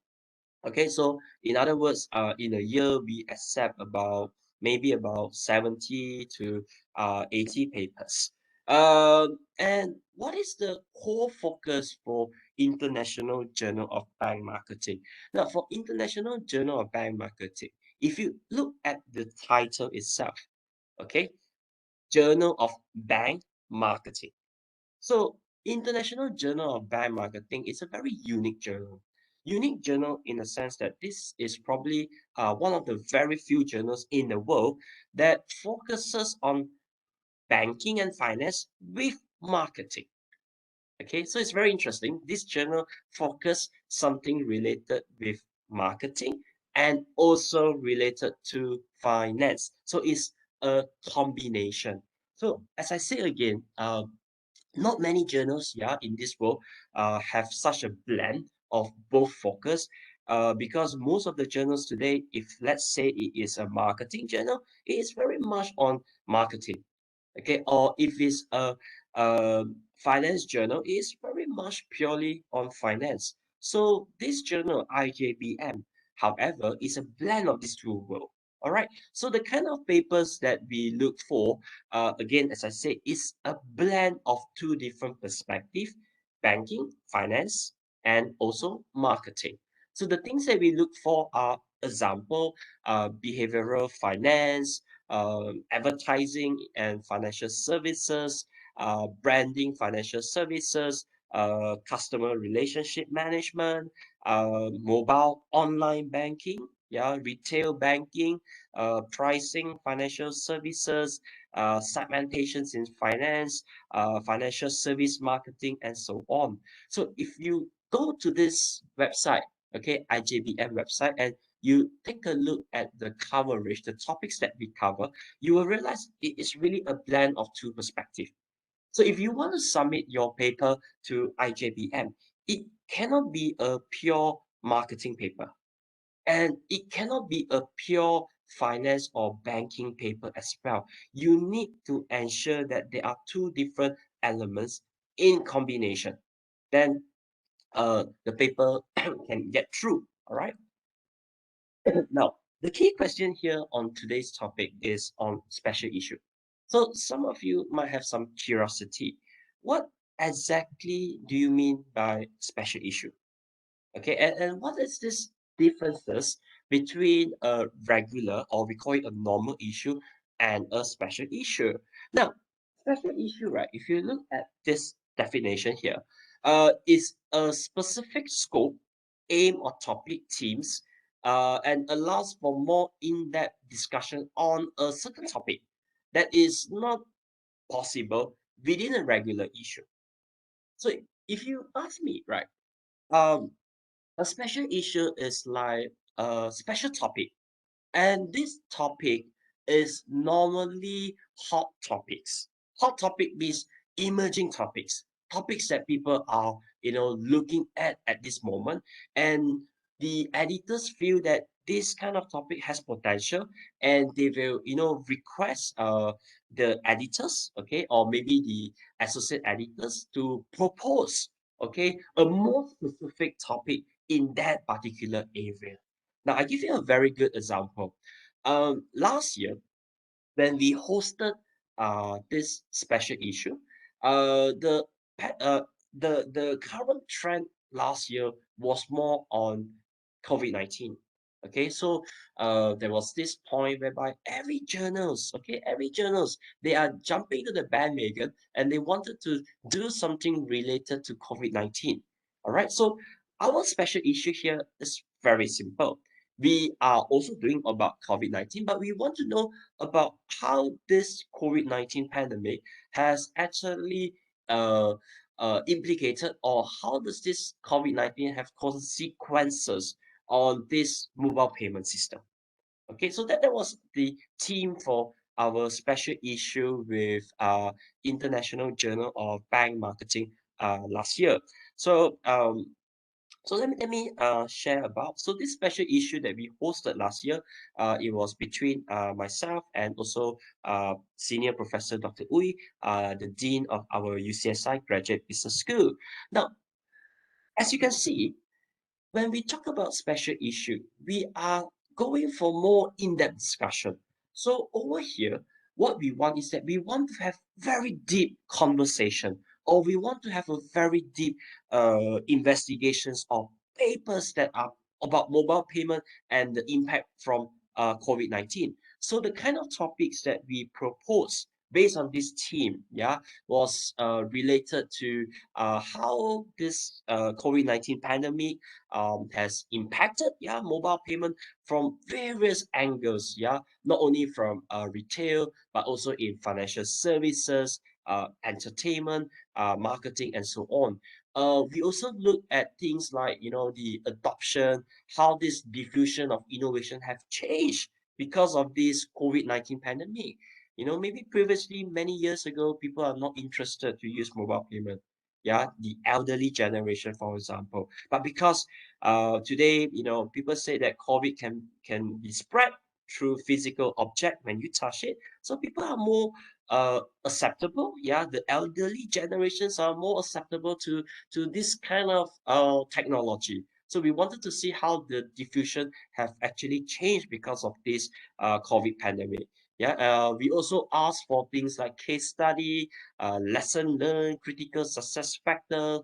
S3: Okay, so in other words, in a year, we accept about maybe about 70 to 80 papers. And what is the core focus for International Journal of Bank Marketing? Now, for International Journal of Bank Marketing, if you look at the title itself, okay, Journal of Bank Marketing. So, International Journal of Bank Marketing is a very unique journal. Unique journal in the sense that this is probably one of the very few journals in the world that focuses on banking and finance with marketing. Okay, so it's very interesting. This journal focus something related with marketing and also related to finance. So it's a combination. So as I say again, not many journals, yeah, in this world have such a blend of both focus. Because most of the journals today, if let's say it is a marketing journal, it is very much on marketing. Okay, or if it's a finance journal, it is very much purely on finance. So this journal, IJBM, however, is a blend of these two worlds. All right. So the kind of papers that we look for, again, as I said, is a blend of two different perspectives: banking, finance, and also marketing. So the things that we look for are, example, behavioral finance, advertising and financial services, branding, financial services, customer relationship management, mobile online banking, yeah, retail banking, pricing, financial services, segmentations in finance, financial service marketing, and so on. So if you go to this website, okay, IJBM website, and you take a look at the coverage, the topics that we cover, you will realize it is really a blend of two perspectives. So if you want to submit your paper to IJBM, it cannot be a pure marketing paper. And it cannot be a pure finance or banking paper as well. You need to ensure that there are two different elements in combination. Then the paper can get through. All right. Now, the key question here on today's topic is on special issue. So some of you might have some curiosity. What exactly do you mean by special issue? Okay, and what is this differences between a regular, or we call it a normal issue, and a special issue? Now, special issue, right? If you look at this definition here, is a specific scope, aim, or topic themes, and allows for more in-depth discussion on a certain topic that is not possible within a regular issue. So if you ask me, right, um, a special issue is like a special topic, and this topic is normally hot topics. Hot topic means emerging topics, topics that people are, looking at this moment, and the editors feel that this kind of topic has potential, and they will, request the editors, okay, or maybe the associate editors to propose, okay, a more specific topic in that particular area. Now, I give you a very good example. Last year, when we hosted this special issue, the pa- uh, the current trend last year was more on COVID-19. Okay, so there was this point whereby every journals, they are jumping to the bandwagon and they wanted to do something related to COVID-19. All right, so our special issue here is very simple. We are also doing about COVID-19, but we want to know about how this COVID-19 pandemic has actually uh, implicated, or how does this COVID-19 have consequences on this mobile payment system. Okay, so that was the theme for our special issue with International Journal of Bank Marketing last year. So let me share about, so this special issue that we hosted last year. It was between myself and also senior professor Dr. Ui, the dean of our UCSI Graduate Business School. Now, as you can see, when we talk about special issue, we are going for more in-depth discussion. So over here, what we want is that we want to have very deep conversation, or we want to have a very deep investigations of papers that are about mobile payment and the impact from COVID-19. So the kind of topics that we propose based on this theme, yeah, was related to how this COVID-19 pandemic has impacted, yeah, mobile payment from various angles, yeah, not only from retail, but also in financial services, entertainment, marketing, and so on. We also look at things like, the adoption, how this diffusion of innovation have changed because of this COVID-19 pandemic. Maybe previously, many years ago, people are not interested to use mobile payment. Yeah, the elderly generation, for example. But because today, people say that COVID can be spread through physical object when you touch it. So people are more acceptable. Yeah, the elderly generations are more acceptable to this kind of technology. So we wanted to see how the diffusion have actually changed because of this COVID pandemic. Yeah, we also asked for things like case study, lesson learned, critical success factor,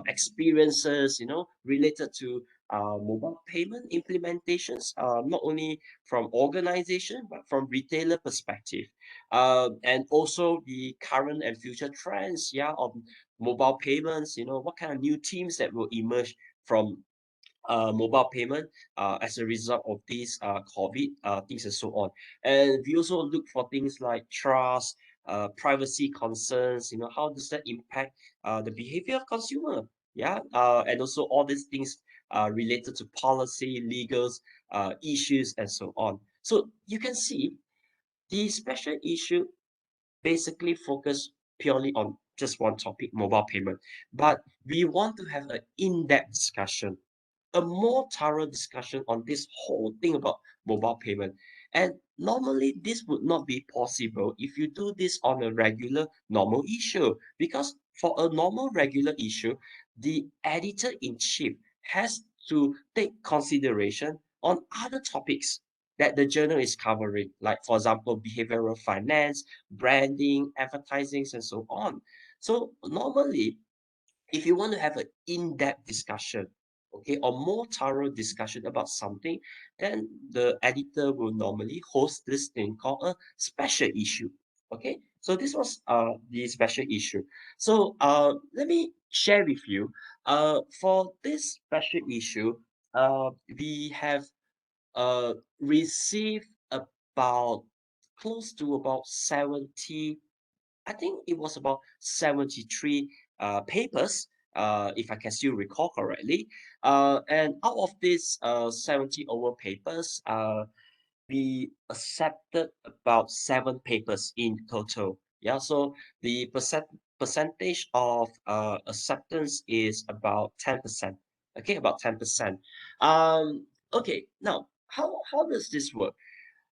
S3: experiences, related to mobile payment implementations, not only from organization, but from retailer perspective. And also the current and future trends, yeah, of mobile payments, what kind of new teams that will emerge from mobile payment as a result of these COVID things and so on. And we also look for things like trust, privacy concerns, how does that impact the behavior of consumer? Yeah, and also all these things related to policy, legals, issues, and so on. So you can see the special issue basically focus purely on just one topic, mobile payment. But we want to have an in-depth discussion, a more thorough discussion on this whole thing about mobile payment. And normally this would not be possible if you do this on a regular normal issue, because for a normal regular issue, the editor in chief has to take consideration on other topics that the journal is covering, like for example, behavioral finance, branding, advertising, and so on. So normally, if you want to have an in-depth discussion, okay, or more thorough discussion about something, then the editor will normally host this thing called a special issue. Okay, so this was the special issue. So let me share with you. For this special issue, we have received about close to about 70, I think it was about 73 papers, if I can still recall correctly. And out of these 70 over papers, we accepted about 7 papers in total. Yeah, so the percentage of acceptance is about 10%. Okay, about 10%. Okay, now how does this work?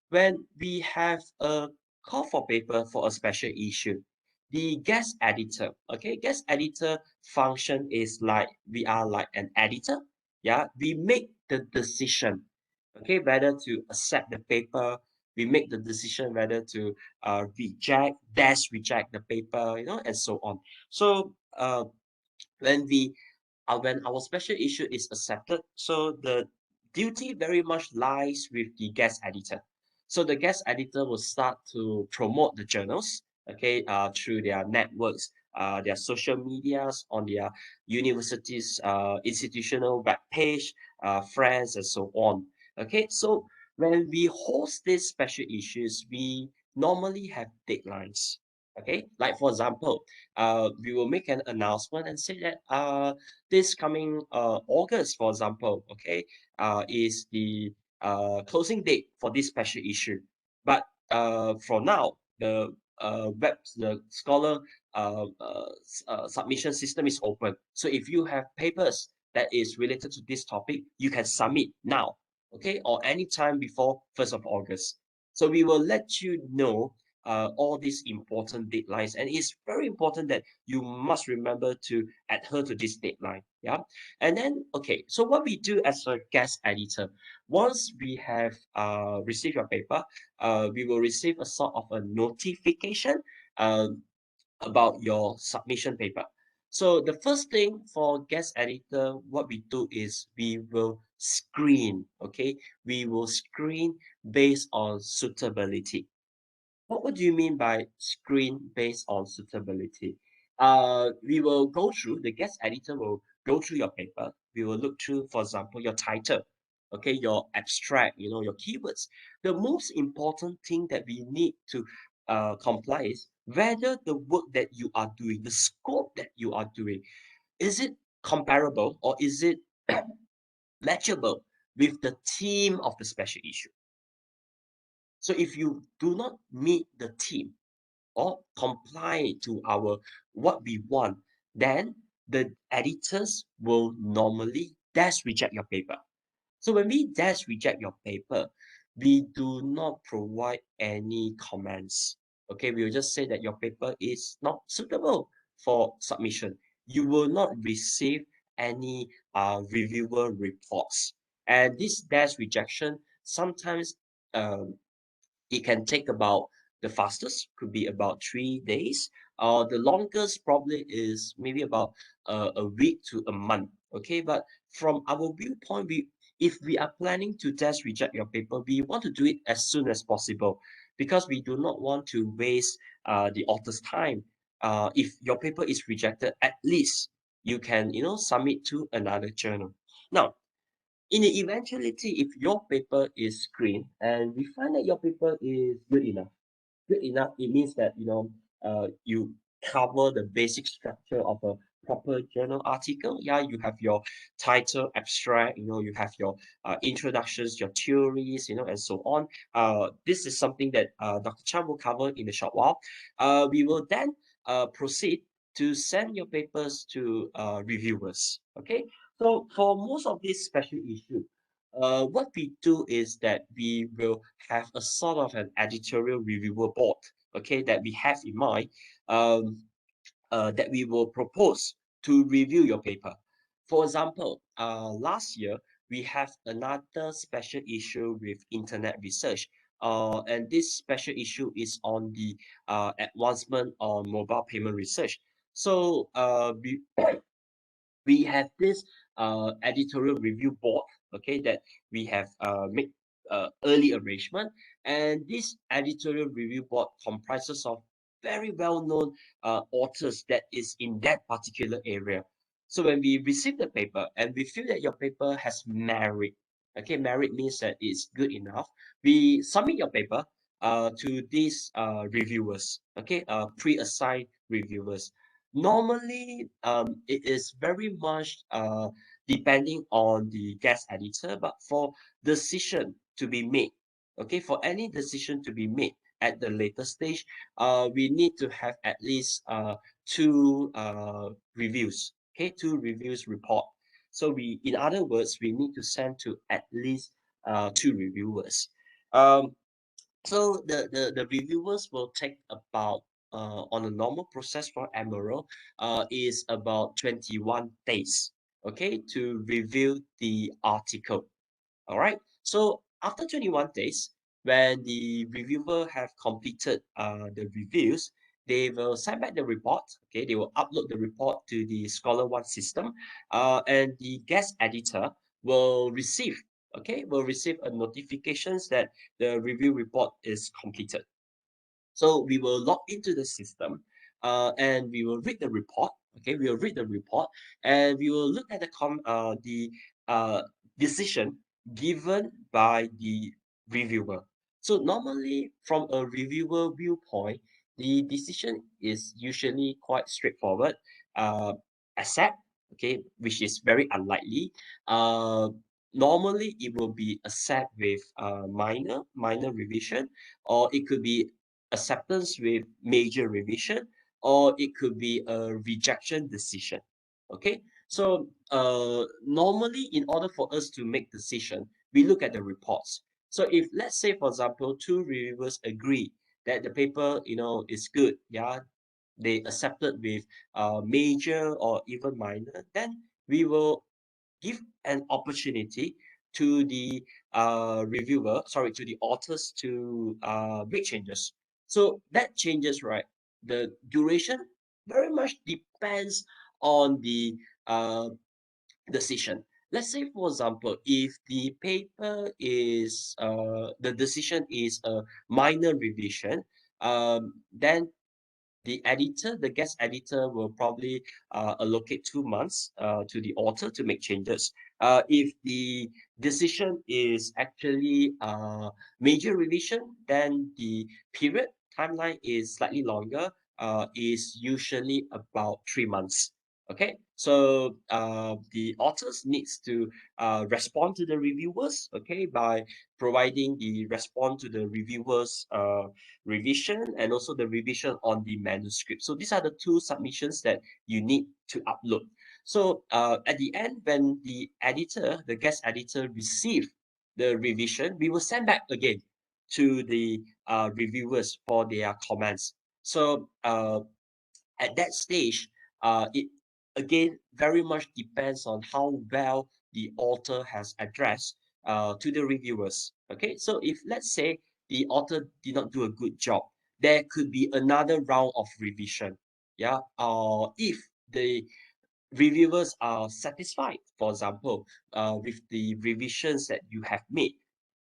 S3: When we have a call for paper for a special issue, the guest editor, okay, guest editor function is like we are like an editor. Yeah, we make the decision, okay, whether to accept the paper. We make the decision whether to reject the paper, and so on. So when we when our special issue is accepted, so the duty very much lies with the guest editor. So the guest editor will start to promote the journals, okay, through their networks, their social medias, on their universities, institutional web page, friends, and so on. Okay, so when we host these special issues, we normally have deadlines. Okay, like for example, we will make an announcement and say that this coming August, for example, okay, is the closing date for this special issue. But for now, the Scholar submission system is open. So if you have papers that is related to this topic, you can submit now, okay, or anytime before 1st of August. So we will let you know all these important deadlines, and it's very important that you must remember to adhere to this deadline. Yeah, and then okay, so what we do as a guest editor, once we have received your paper, we will receive a sort of a notification uh, about your submission paper. So the first thing for guest editor, what we do is we will screen. Okay, we will screen based on suitability. What do you mean by screen based on suitability? We will go through, the guest editor will go through your paper. We will look through, for example, your title, okay, your abstract, your keywords. The most important thing that we need to comply is whether the work that you are doing, the scope that you are doing, is it comparable or is it matchable with the theme of the special issue? So if you do not meet the theme, or comply to our what we want, then the editors will normally dash reject your paper. So when we dash reject your paper, we do not provide any comments. Okay, we will just say that your paper is not suitable for submission. You will not receive any reviewer reports. And this dash rejection sometimes um, it can take about, the fastest could be about 3 days. The longest probably is maybe about a week to a month. Okay, but from our viewpoint, if we are planning to test reject your paper, we want to do it as soon as possible because we do not want to waste the author's time. If your paper is rejected, at least you can submit to another journal. Now, in the eventuality, if your paper is screened and we find that your paper is good enough, it means that you cover the basic structure of a proper journal article. Yeah, you have your title, abstract, you have your introductions, your theories, and so on. This is something that Dr. Chan will cover in a short while. We will then proceed to send your papers to reviewers. Okay, so for most of these special issues, what we do is that we will have a sort of an editorial reviewer board, okay, that we have in mind, that we will propose to review your paper. For example, last year we have another special issue with internet research. And this special issue is on the advancement on mobile payment research. So we have this editorial review board, okay, that we have made early arrangement, and this editorial review board comprises of very well-known authors that is in that particular area. So when we receive the paper and we feel that your paper has merit, okay, merit means that it's good enough, we submit your paper to these reviewers, okay, pre-assigned reviewers. Normally, it is very much depending on the guest editor, but for decision to be made, okay, for any decision to be made at the later stage, we need to have at least two reviews, okay, two reviews report. So in other words, we need to send to at least two reviewers. So the reviewers will take about on a normal process for Emerald is about 21 days, okay, to review the article. All right. So after 21 days, when the reviewer have completed the reviews, they will send back the report. Okay, they will upload the report to the Scholar One system, and the guest editor will receive. Okay, will receive a notifications that the review report is completed. So we will log into the system, and we will read the report. Okay, we will read the report, and we will look at the uh, decision given by the reviewer. So normally, from a reviewer viewpoint, the decision is usually quite straightforward. Uh, Accept, okay, which is very unlikely. Normally, it will be accept with minor revision, or it could be acceptance with major revision, or it could be a rejection decision. Okay, so normally, in order for us to make decision, we look at the reports. So if, let's say, for example, two reviewers agree that the paper, is good, yeah, they accepted with major or even minor, then we will give an opportunity to the to the authors to make changes. So that changes, right? The duration very much depends on the uh, decision. Let's say, for example, if the paper is the decision is a minor revision, then the guest editor will probably allocate 2 months to the author to make changes. If the decision is actually major revision, then the period timeline is slightly longer, is usually about 3 months. Okay, so the authors needs to respond to the reviewers, okay, by providing the response to the reviewers revision and also the revision on the manuscript. So these are the two submissions that you need to upload. So at the end, when the guest editor receive the revision, we will send back again to the reviewers for their comments. So at that stage, it again very much depends on how well the author has addressed to the reviewers. Okay, so if, let's say, the author did not do a good job, there could be another round of revision. Yeah, if the reviewers are satisfied, for example, with the revisions that you have made,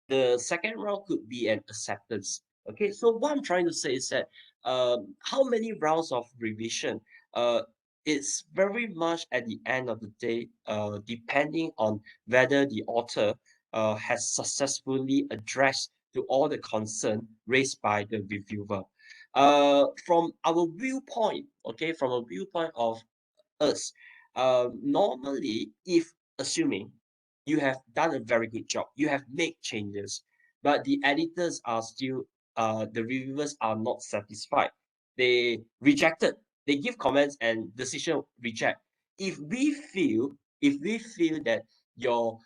S3: the second round could be an acceptance. Okay, so what I'm trying to say is that how many rounds of revision, uh, it's very much at the end of the day, depending on whether the author has successfully addressed to all the concern raised by the reviewer. From our viewpoint, okay, from a viewpoint of us, normally, if assuming you have done a very good job, you have made changes, but the editors are still, the reviewers are not satisfied. They rejected. They give comments and decision reject. If we feel that your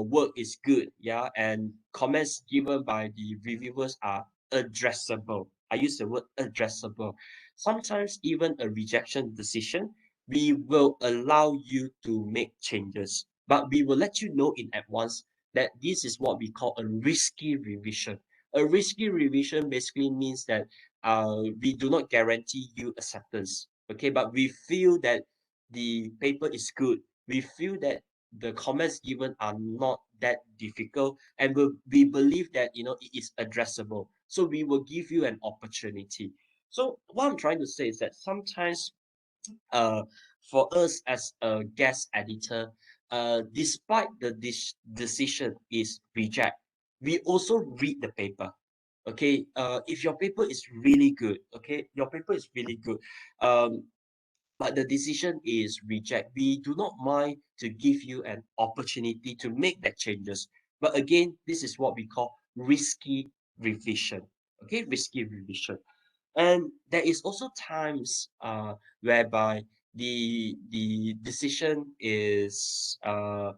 S3: work is good, yeah, and comments given by the reviewers are addressable. I use the word addressable. Sometimes even a rejection decision we will allow you to make changes, but we will let you know in advance that this is what we call a risky revision. A risky revision basically means that we do not guarantee you acceptance, okay? But we feel that the paper is good. We feel that the comments given are not that difficult, and we believe that it is addressable. So we will give you an opportunity. So what I'm trying to say is that sometimes uh, for us as a guest editor, despite the decision is reject, we also read the paper. Okay, if your paper is really good, okay, your paper is really good, um, but the decision is reject. We do not mind to give you an opportunity to make that changes. But again, this is what we call risky revision. Okay, risky revision. And there is also times whereby the decision is I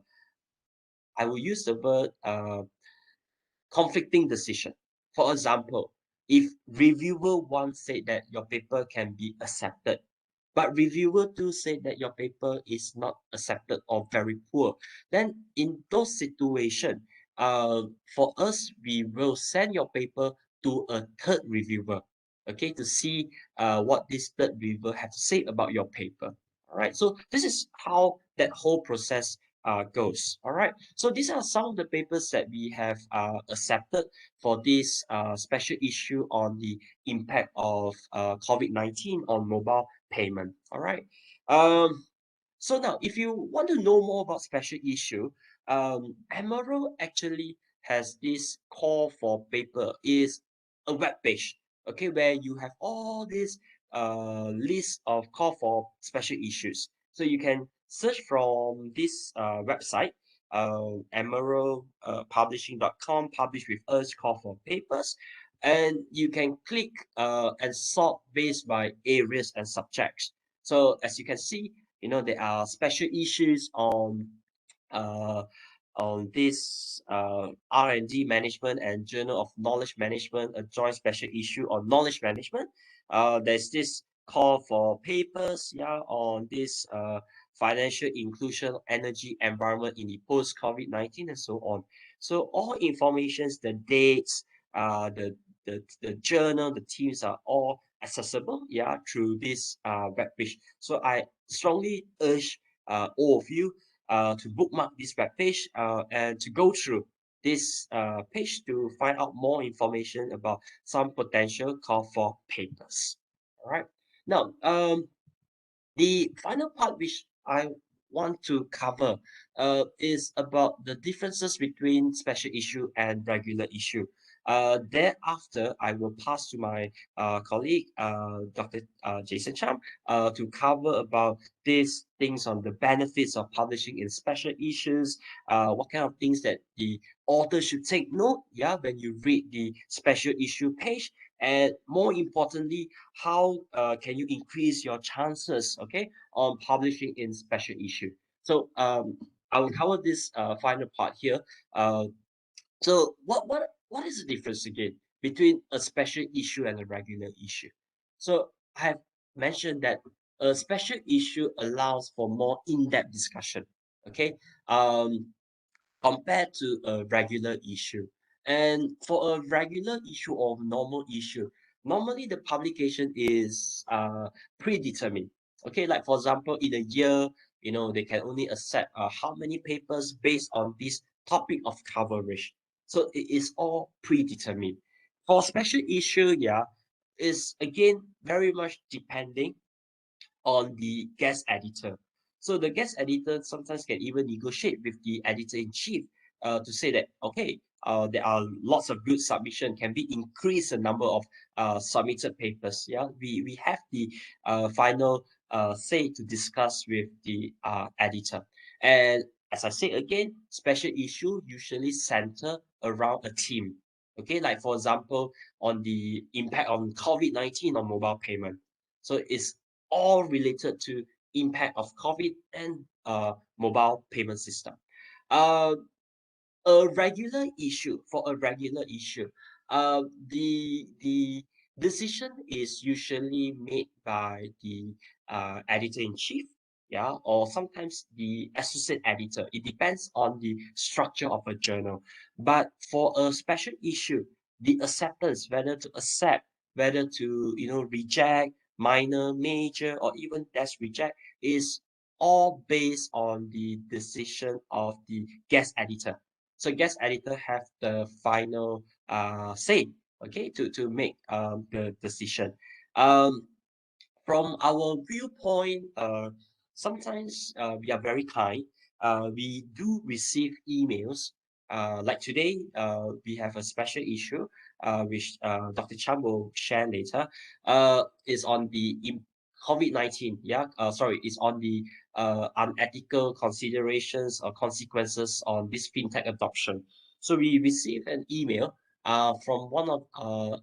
S3: will use the word conflicting decision. For example, if reviewer one said that your paper can be accepted, but reviewer two said that your paper is not accepted or very poor, then in those situations, for us, we will send your paper to a third reviewer, okay, to see what this third reviewer have to say about your paper. All right, so this is how that whole process goes. All right, so these are some of the papers that we have accepted for this special issue on the impact of COVID-19 on mobile payment. All right. So now, if you want to know more about special issue, Emerald actually has this call for paper is a web page, okay, where you have all these list of call for special issues. So you can search from this website, emeraldpublishing.com, publish with us, call for papers, and you can click and sort based by areas and subjects. So as you can see, there are special issues uh, on this R&D management and Journal of Knowledge Management, a joint special issue on knowledge management. There's this call for papers, yeah, on this financial inclusion, energy, environment in the post-COVID-19 and so on. So all informations, the dates, the journal, the themes are all accessible, yeah, through this web page. So I strongly urge all of you to bookmark this web page and to go through this page to find out more information about some potential call for papers. All right. Now, the final part which I want to cover is about the differences between special issue and regular issue. Thereafter, I will pass to my colleague, Dr. Jason Cham, to cover about these things on the benefits of publishing in special issues, what kind of things that the author should take note, yeah, when you read the special issue page, and more importantly, how can you increase your chances, okay, on publishing in special issue. So I will cover this final part here. So what is the difference again between a special issue and a regular issue? So I have mentioned that a special issue allows for more in-depth discussion, okay, compared to a regular issue. And for a regular issue or normal issue, normally the publication is predetermined. Okay, like for example, in a year, they can only accept how many papers based on this topic of coverage. So it is all predetermined. For special issue, yeah, is again very much depending on the guest editor. So the guest editor sometimes can even negotiate with the editor in chief to say that, okay, there are lots of good submission. Can we increase the number of submitted papers? Yeah, we have the final say to discuss with the editor. And as I say again, special issue usually center around a team. Okay, like for example, on the impact on COVID-19 on mobile payment. So it's all related to impact of COVID and mobile payment system. Uh, a regular issue for a regular issue, the decision is usually made by the editor in chief. yeah, or sometimes the associate editor. It depends on the structure of a journal. But for a special issue, the acceptance, whether to accept, whether to reject, minor, major, or even dash reject, is all based on the decision of the guest editor. So guest editor have the final say, okay, to make the decision. Um, from our viewpoint, sometimes we are very kind. We do receive emails. Like today, we have a special issue, which Dr. Chan will share later. Is on the COVID-19. Yeah, sorry, it's on the unethical considerations or consequences on this fintech adoption. So we received an email from one of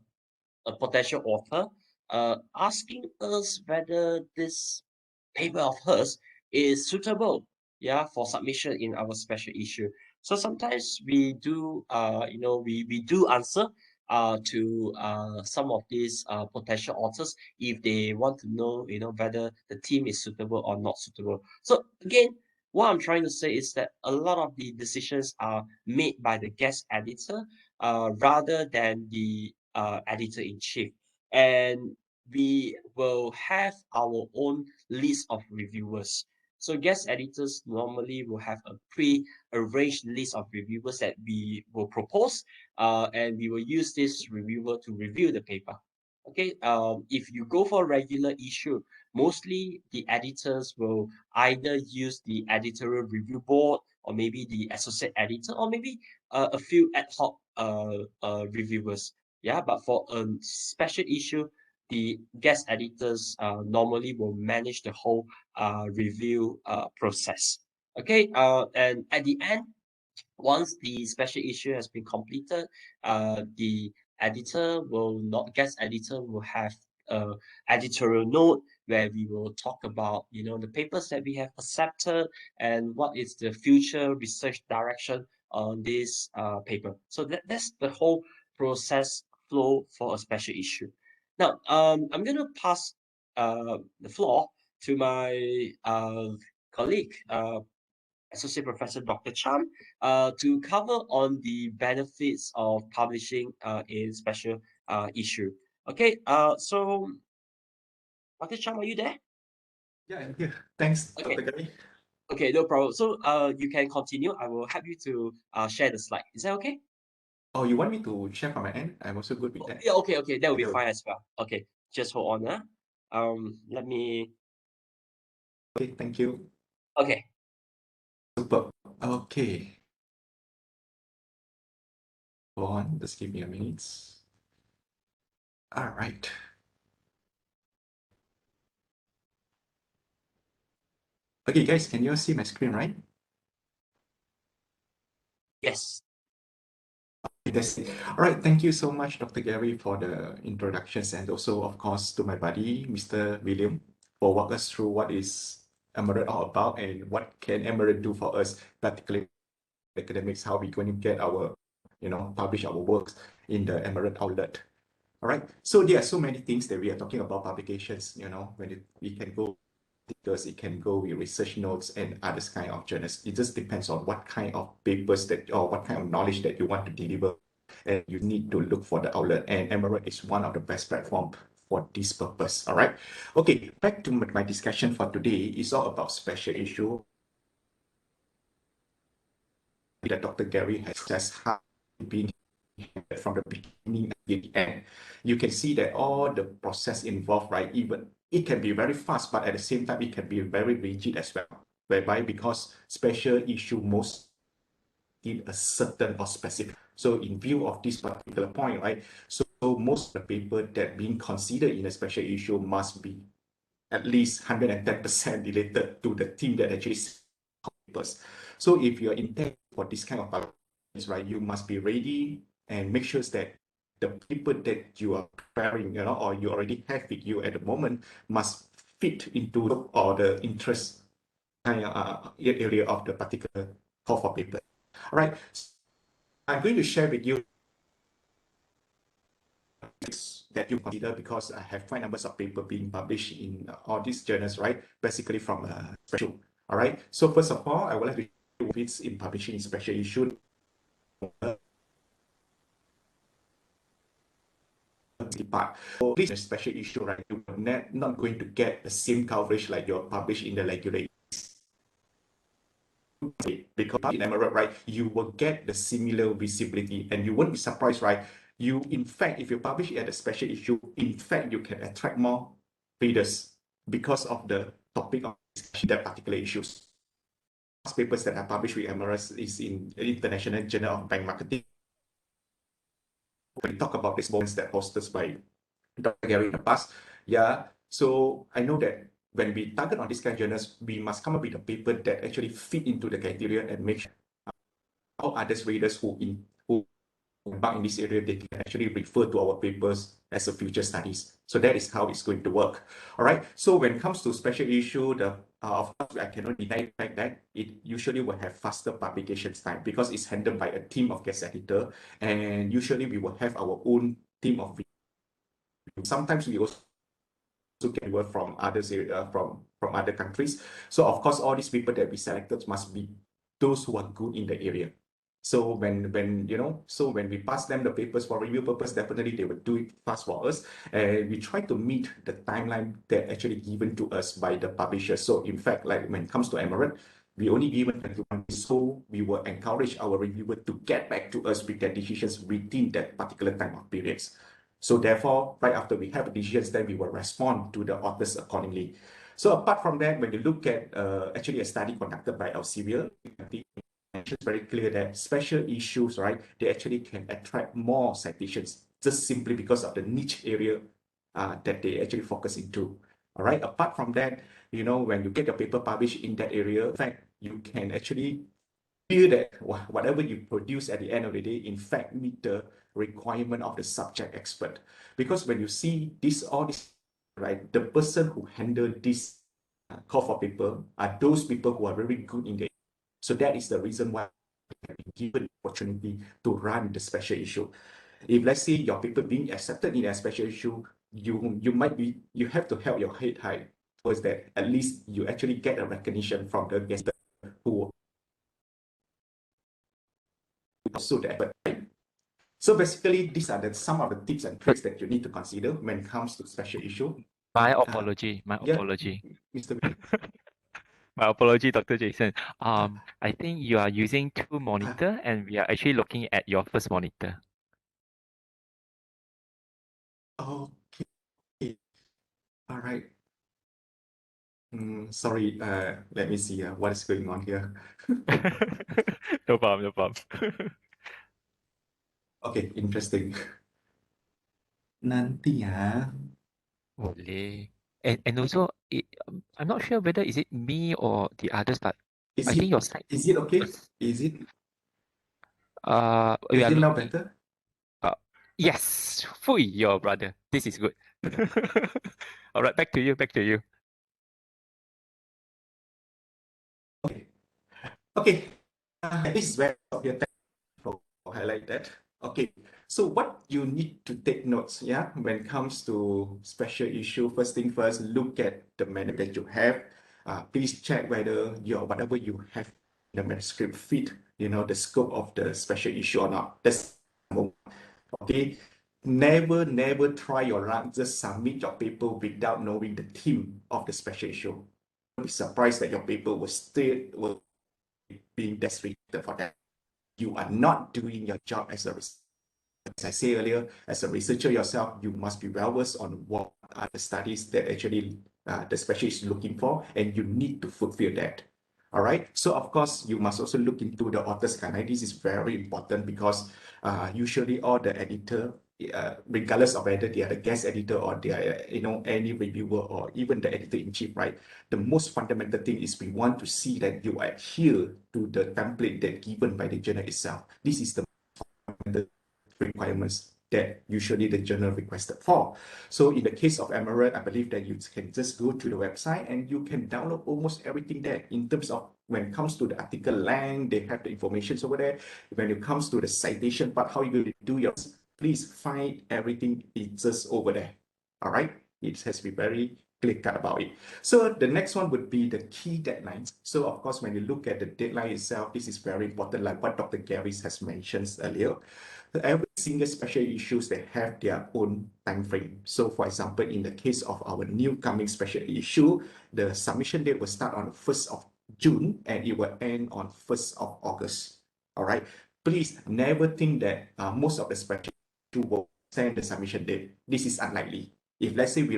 S3: a potential author asking us whether this paper of hers is suitable, yeah, for submission in our special issue. So sometimes we do we do answer to some of these potential authors if they want to know whether the team is suitable or not suitable. So again, what I'm trying to say is that a lot of the decisions are made by the guest editor rather than the editor in chief, and we will have our own list of reviewers. So guest editors normally will have a pre-arranged list of reviewers that we will propose, and we will use this reviewer to review the paper. Okay, if you go for a regular issue, mostly the editors will either use the editorial review board, or maybe the associate editor, or maybe a few ad hoc reviewers. Yeah, but for a special issue, the guest editors normally will manage the whole review process. Okay, and at the end, once the special issue has been completed, the editor will not guest editor will have a editorial note where we will talk about the papers that we have accepted and what is the future research direction on this paper. So that's the whole process flow for a special issue. Now, I'm going to pass the floor to my colleague, Associate Professor Dr. Chan, to cover on the benefits of publishing in special issue. Okay, so Dr. Chan, are you there?
S4: Yeah, I'm here. Thanks,
S3: Okay,
S4: Dr. Gary.
S3: okay, no problem. So you can continue. I will help you to share the slide. Is that okay?
S4: Oh, you want me to share from my end? I'm also good with
S3: Oh,
S4: that.
S3: yeah, okay, okay, that will be
S4: Okay,
S3: fine as well. Okay, just hold on. Let me.
S4: okay, thank you.
S3: Okay,
S4: Super. Okay. Go on, just give me a minute. All right. Okay, guys, can you see my screen, right?
S3: yes.
S4: That's it. All right, thank you so much, Dr. Gary, for the introductions, and also, of course, to my buddy, Mr. William, for walk us through what is Emerald all about and what can Emerald do for us, particularly academics, how we're going to get our, publish our works in the Emerald outlet. All right. So there are so many things that we are talking about publications, when we can go articles, it can go with research notes and other kind of journals. It just depends on what kind of papers that or what kind of knowledge that you want to deliver. And you need to look for the outlet. And Emerald is one of the best platform for this purpose. All right. Okay, back to my discussion for today. It's all about special issue that Dr. Gary has just been from the beginning to the end. You can see that all the process involved, right? Even it can be very fast, but at the same time, it can be very rigid as well. Whereby because special issue most in a certain or specific. So in view of this particular point, right? So most of the paper that being considered in a special issue must be at least 110% related to the team that actually papers. So if you're intent for this kind of publications, right, you must be ready and make sure that the people that you are preparing, or you already have with you at the moment must fit into or the interest area of the particular call for paper. All right, so I'm going to share with you that you consider, because I have quite numbers of papers being published in all these journals, right? Basically from a special. All right. So first of all, I would like to show it's in publishing special issue. Part. So this is a special issue, right? You're not going to get the same coverage like you're published in the regular. Because in Emerald, right, you will get the similar visibility, and you won't be surprised, right? You, in fact, if you publish it at a special issue, in fact, you can attract more readers because of the topic of that particular issues. Papers that are published with Emerald is in International Journal of Bank Marketing. When we talk about these moments that hosted by Dr. Gary in the past, yeah. So I know that when we target on these kind of journals, we must come up with a paper that actually fit into the criteria and make sure all other readers who embark in this area, they can actually refer to our papers as a future studies. So that is how it's going to work. All right. So when it comes to special issue, of course, I cannot deny the fact that it usually will have faster publications time because it's handled by a team of guest editor, and usually we will have our own team of. Sometimes we also get work from others from other countries. So of course, all these people that we selected must be those who are good in the area. So when we pass them the papers for review purpose, definitely they will do it fast for us. And we try to meet the timeline that actually given to us by the publisher. So in fact, like when it comes to Emerald, we only given 21 days, so we will encourage our reviewer to get back to us with their decisions within that particular time of periods. So therefore, right after we have decisions, then we will respond to the authors accordingly. So apart from that, when you look at actually a study conducted by Elsevier, it's very clear that special issues, right, they actually can attract more citations just simply because of the niche area that they actually focus into. All right. Apart from that, when you get your paper published in that area, in fact, you can actually feel that whatever you produce at the end of the day, in fact, meet the requirement of the subject expert. Because when you see all this, right, the person who handle this call for paper are those people who are very good in the. So that is the reason why we have been given the opportunity to run the special issue. If let's say your paper being accepted in a special issue, you have to help your head high towards that. At least you actually get a recognition from the guest who also the effort. So basically, these are some of the tips and tricks that you need to consider when it comes to special issue.
S2: My apology.
S4: Mr.
S2: My apology, Dr. Jason. I think you are using two monitor and we are actually looking at your first monitor.
S4: Okay. All right. Sorry, let me see what is going on here.
S2: No problem.
S4: Okay, interesting. Nanti ya.
S2: Boleh. And also, I'm not sure whether is it me or the others, but
S4: Is
S2: I think your side.
S4: Is it okay? Is it
S2: We are
S4: now
S2: looking.
S4: better?
S2: Yes, Fui, your brother. This is good. All right, back to you.
S4: Okay. This is very obvious for highlight that. Okay. So what you need to take notes, yeah, when it comes to special issue, first thing first, look at the manuscript that you have. Please check whether whatever you have in the manuscript fit, the scope of the special issue or not. That's okay. Never try your luck. Just submit your paper without knowing the theme of the special issue. Don't be surprised that your paper will being disrespected for that. You are not doing your job as a researcher. As I say earlier, as a researcher yourself, you must be well versed on what are the studies that actually the specialist is looking for, and you need to fulfill that. All right. So of course, you must also look into the author's guideline. This is very important because usually all the editor, regardless of whether they are the guest editor or they are, any reviewer or even the editor-in-chief, right? The most fundamental thing is we want to see that you adhere to the template that given by the journal itself. This is the fundamental requirements that usually the journal requested for. So in the case of Emerald, I believe that you can just go to the website and you can download almost everything there. In terms of when it comes to the article length, they have the information over there. When it comes to the citation part, how you going to do yours, please find everything it's just over there. All right, it has to be very clear cut about it. So the next one would be the key deadlines. So of course, when you look at the deadline itself, this is very important, like what Dr. Gary has mentioned earlier. Every single special issues, they have their own time frame. So for example, in the case of our new coming special issue, the submission date will start on the 1st of June and it will end on 1st of August. All right. Please never think that most of the special issue will send the submission date. This is unlikely. If let's say we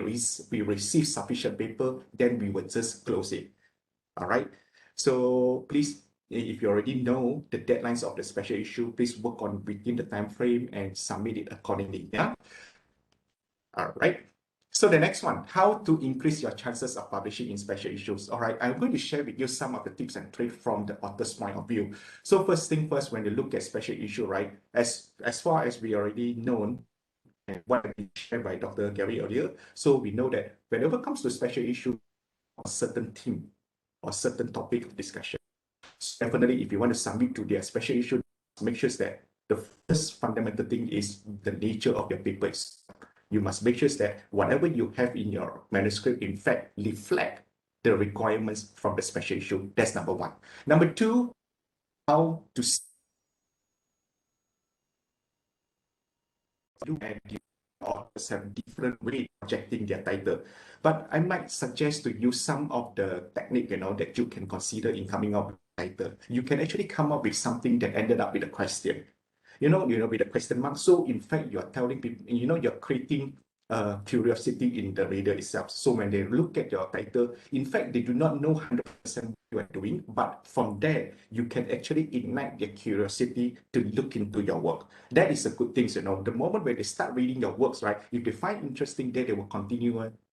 S4: receive sufficient paper, then we will just close it. All right. So please, if you already know the deadlines of the special issue, please work on within the time frame and submit it accordingly. Yeah. All right. So the next one, how to increase your chances of publishing in special issues. All right, I'm going to share with you some of the tips and tricks from the author's point of view. So first thing first, when you look at special issue, right, as far as we already known, and what has been shared by Dr. Gary earlier, so we know that whenever it comes to special issue, a certain theme or certain topic of discussion, so definitely if you want to submit to their special issue, make sure that the first fundamental thing is the nature of your papers. You must make sure that whatever you have in your manuscript, in fact, reflect the requirements from the special issue. That's number one. Number two, how to do and authors have different way of projecting their title. But I might suggest to you some of the technique, that you can consider in coming up with a title. You can actually come up with something that ended up with a question. With a question mark. So in fact, you're telling people, you're creating curiosity in the reader itself. So when they look at your title, in fact, they do not know 100% what you are doing, but from there, you can actually ignite their curiosity to look into your work. That is a good thing, The moment when they start reading your works, right, if they find interesting, then they will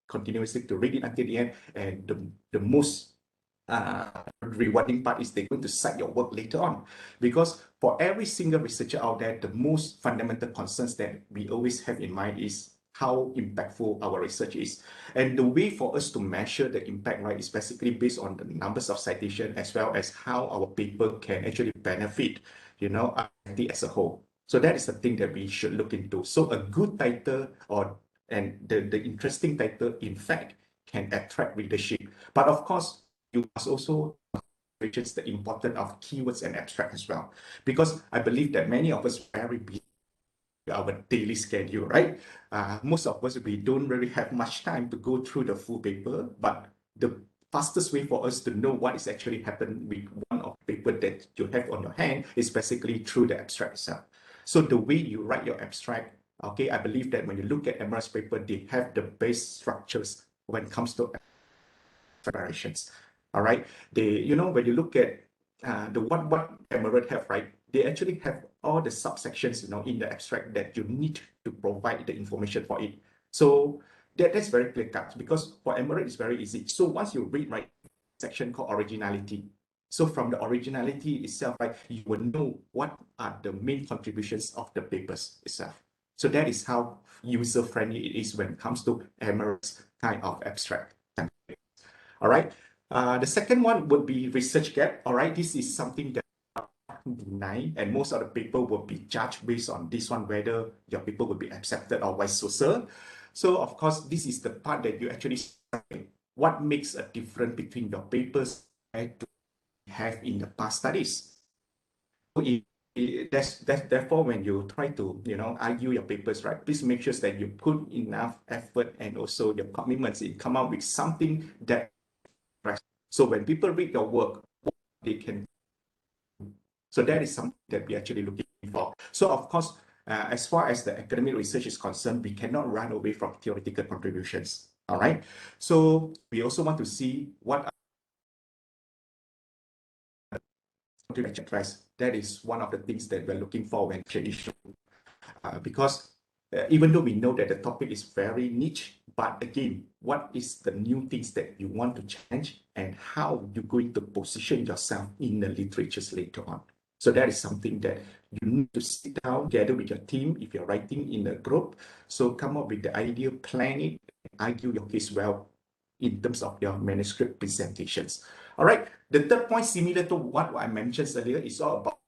S4: continuously to read it until the end. And the most rewarding part is they're going to cite your work later on, because for every single researcher out there, the most fundamental concerns that we always have in mind is how impactful our research is. And the way for us to measure the impact, right, is basically based on the numbers of citation as well as how our paper can actually benefit, IIT as a whole. So that is the thing that we should look into. So a good title and the interesting title, in fact, can attract readership. But of course, you must also appreciate the importance of keywords and abstract as well, because I believe that many of us very busy our daily schedule, right? Most of us, we don't really have much time to go through the full paper, but the fastest way for us to know what is actually happened with one of the paper that you have on your hand is basically through the abstract itself. So the way you write your abstract, okay, I believe that when you look at Emerald's paper, they have the base structures when it comes to preparations. All right, when you look at what Emerald have, right, they actually have all the subsections, in the abstract that you need to provide the information for it. So that's very clear cut, because for Emerald it's very easy. So once you read, right, section called originality. So from the originality itself, right, you will know what are the main contributions of the papers itself. So that is how user-friendly it is when it comes to Emerald's kind of abstract. All right. The second one would be research gap. All right. This is something that deny, and most of the people will be judged based on this one, whether your paper will be accepted or vice versa. So of course, this is the part that you actually say, what makes a difference between your papers that you have in the past studies. So therefore, when you try to argue your papers, right, please make sure that you put enough effort and also your commitments in come up with something that. So when people read your work, they can. So that is something that we're actually looking for. So of course, as far as the academic research is concerned, we cannot run away from theoretical contributions. All right. So we also want to see what that is one of the things that we're looking for when issue, because even though we know that the topic is very niche, but again, what is the new things that you want to change and how you're going to position yourself in the literatures later on. So that is something that you need to sit down together with your team if you're writing in a group. So come up with the idea, plan it, and argue your case well in terms of your manuscript presentations. All right. The third point, similar to what I mentioned earlier, is all about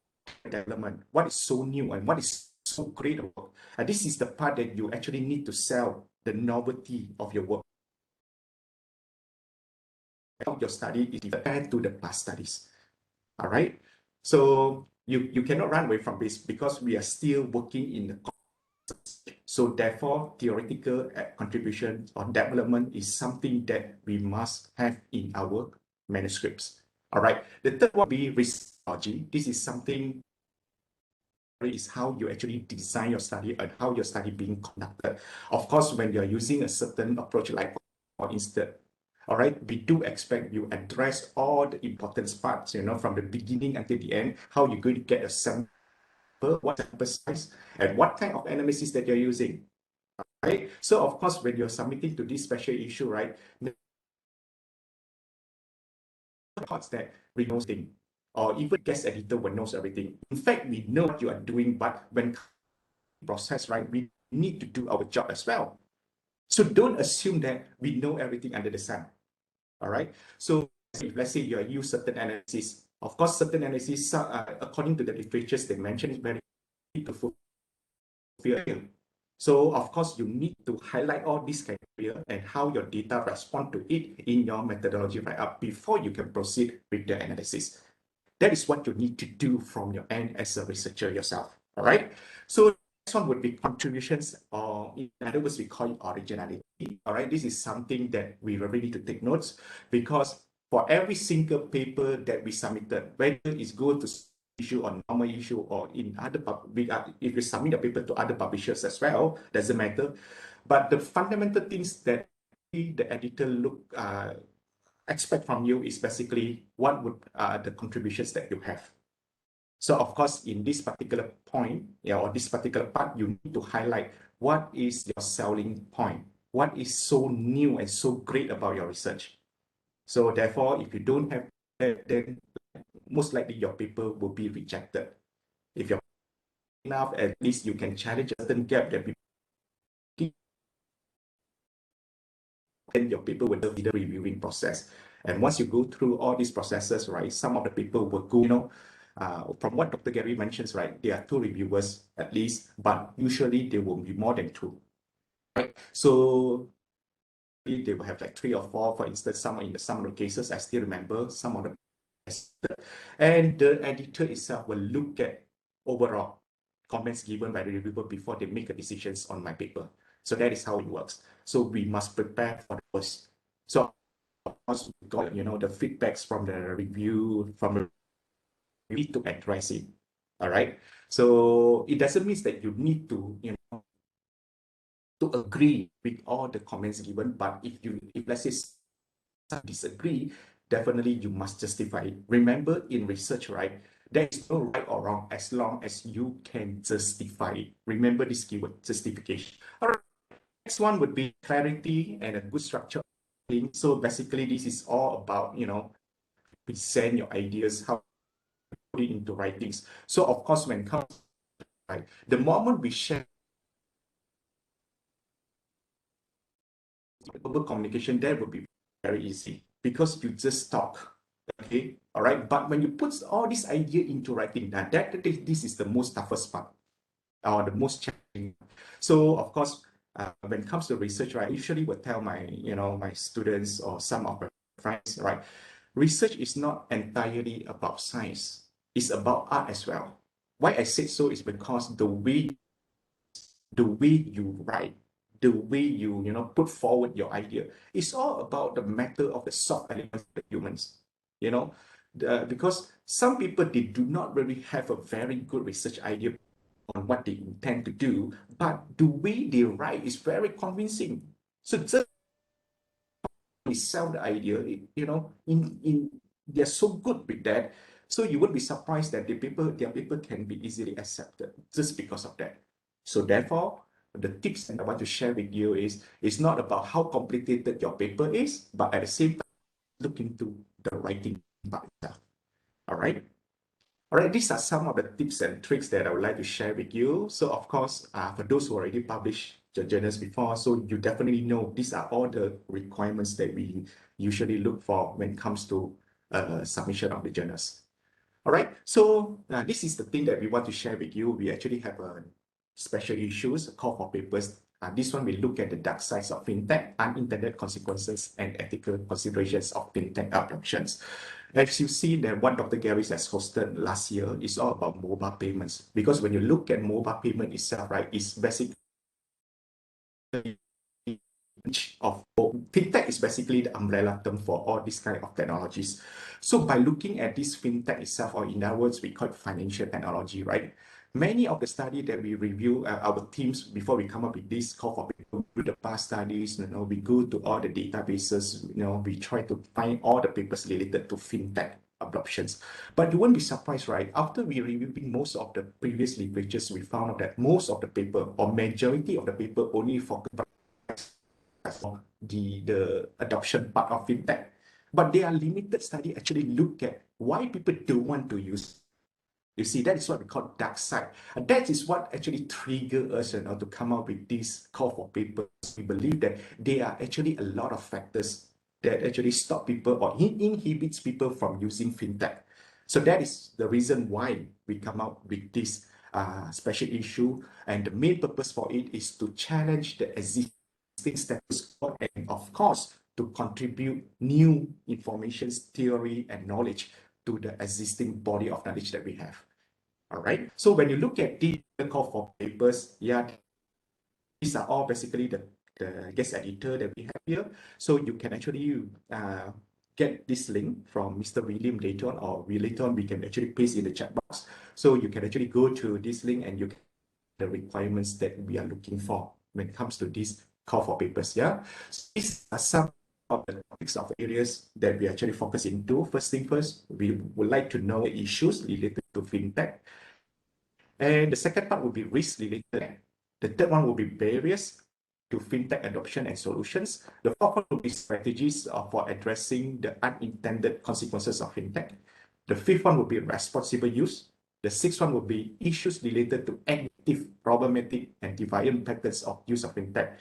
S4: development. What is so new and what is so great work. And this is the part that you actually need to sell the novelty of your work. Your study is compared to the past studies. All right. So you cannot run away from this because we are still working in the. So therefore, theoretical contribution or development is something that we must have in our manuscripts. All right. The third one will be research. This is something is how you actually design your study and how your study being conducted. Of course, when you're using a certain approach, like for instance, all right, we do expect you address all the important parts, you know, from the beginning until the end, how you're going to get a sample, what sample size, and what kind of analysis that you're using, right? So of course, when you're submitting to this special issue, right, parts that we know thing, or even guest editor will knows everything. In fact, we know what you are doing, but when process, right, we need to do our job as well. So don't assume that we know everything under the sun. All right. So if let's say you use certain analysis, of course, certain analysis, according to the literatures they mentioned, is very to fulfill. So of course, you need to highlight all these criteria and how your data respond to it in your methodology write-up before you can proceed with the analysis. That is what you need to do from your end as a researcher yourself. All right. So next one would be contributions, or in other words, we call it originality. All right. This is something that we really need to take notes, because for every single paper that we submitted, whether it's go to issue or normal issue or in other if we submit a paper to other publishers as well, doesn't matter. But the fundamental things that the editor expect from you is basically what would the contributions that you have. So of course, in this particular point, or this particular part, you need to highlight what is your selling point, what is so new and so great about your research. So therefore, if you don't have that, then most likely your paper will be rejected. If you're enough, at least you can challenge a certain gap that then your paper will be the reviewing process. And once you go through all these processes, right, some of the people will go, you know, from what Dr. Gary mentions, right, there are 2 reviewers at least, but usually there will be more than 2. Right? So they will have like 3 or 4, for instance, some of the cases, I still remember some of the, and the editor itself will look at overall comments given by the reviewer before they make a decisions on my paper. So that is how it works. So we must prepare for the worst. So of course, we got, you know, the feedbacks from the review, we need to address it. All right. So it doesn't mean that you need to, you know, to agree with all the comments given, but if let's say some disagree, definitely you must justify it. Remember, in research, right, there is no right or wrong as long as you can justify it. Remember this keyword, justification. All right. Next one would be clarity and a good structure. So basically, this is all about, you know, present your ideas, how to put it into writings. So of course, when it comes, right, the moment we share verbal communication, that would be very easy because you just talk. Okay, all right. But when you put all this idea into writing, now this is the most toughest part, or the most challenging. So of course, when it comes to research, right, I usually would tell my, you know, my students or some of my friends, right, research is not entirely about science. It's about art as well. Why I said so is because the way you write, the way you know, put forward your idea, it's all about the matter of the soft elements of the humans, you know, because some people, they do not really have a very good research idea on what they intend to do, but the way they write is very convincing. So just sell the idea, you know, they're so good with that. So you would be surprised that their paper can be easily accepted just because of that. So therefore, the tips that I want to share with you is, it's not about how complicated your paper is, but at the same time, look into the writing part itself. All right. All right, these are some of the tips and tricks that I would like to share with you. So of course, for those who already published the journals before, so you definitely know these are all the requirements that we usually look for when it comes to submission of the journals. All right, so this is the thing that we want to share with you. We actually have a special issues, call for papers. This one will look at the dark sides of fintech, unintended consequences, and ethical considerations of fintech adoptions. As you see that what Dr. Gary has hosted last year is all about mobile payments. Because when you look at mobile payment itself, right, it's basically of fintech is basically the umbrella term for all these kind of technologies. So by looking at this fintech itself, or in other words, we call it financial technology, right? Many of the study that we review, our teams, before we come up with this call for people, do the past studies, we go to all the databases, we try to find all the papers related to fintech adoptions. But you won't be surprised, right? After we reviewing most of the previous literatures, we found out that most of the paper, or majority of the paper, only focus on the adoption part of fintech. But there are limited study actually look at why people don't want to use. You see, that is what we call dark side. And that is what actually triggered us to come up with this call for papers. We believe that there are actually a lot of factors that actually stop people or inhibits people from using fintech. So that is the reason why we come up with this special issue. And the main purpose for it is to challenge the existing status quo and, of course, to contribute new information, theory, and knowledge to the existing body of knowledge that we have. All right. So when you look at the call for papers, yeah, these are all basically the guest editor that we have here. So you can actually get this link from Mr. William later on, or later on we can actually paste in the chat box. So you can actually go to this link and you can the requirements that we are looking for when it comes to this call for papers. Yeah. So these are some of the topics of areas that we actually focus into. First thing first, we would like to know the issues related to fintech. And the second part will be risk related. The third one will be barriers to fintech adoption and solutions. The fourth one will be strategies for addressing the unintended consequences of fintech. The fifth one will be responsible use. The sixth one will be issues related to active, problematic, and deviant patterns of use of fintech.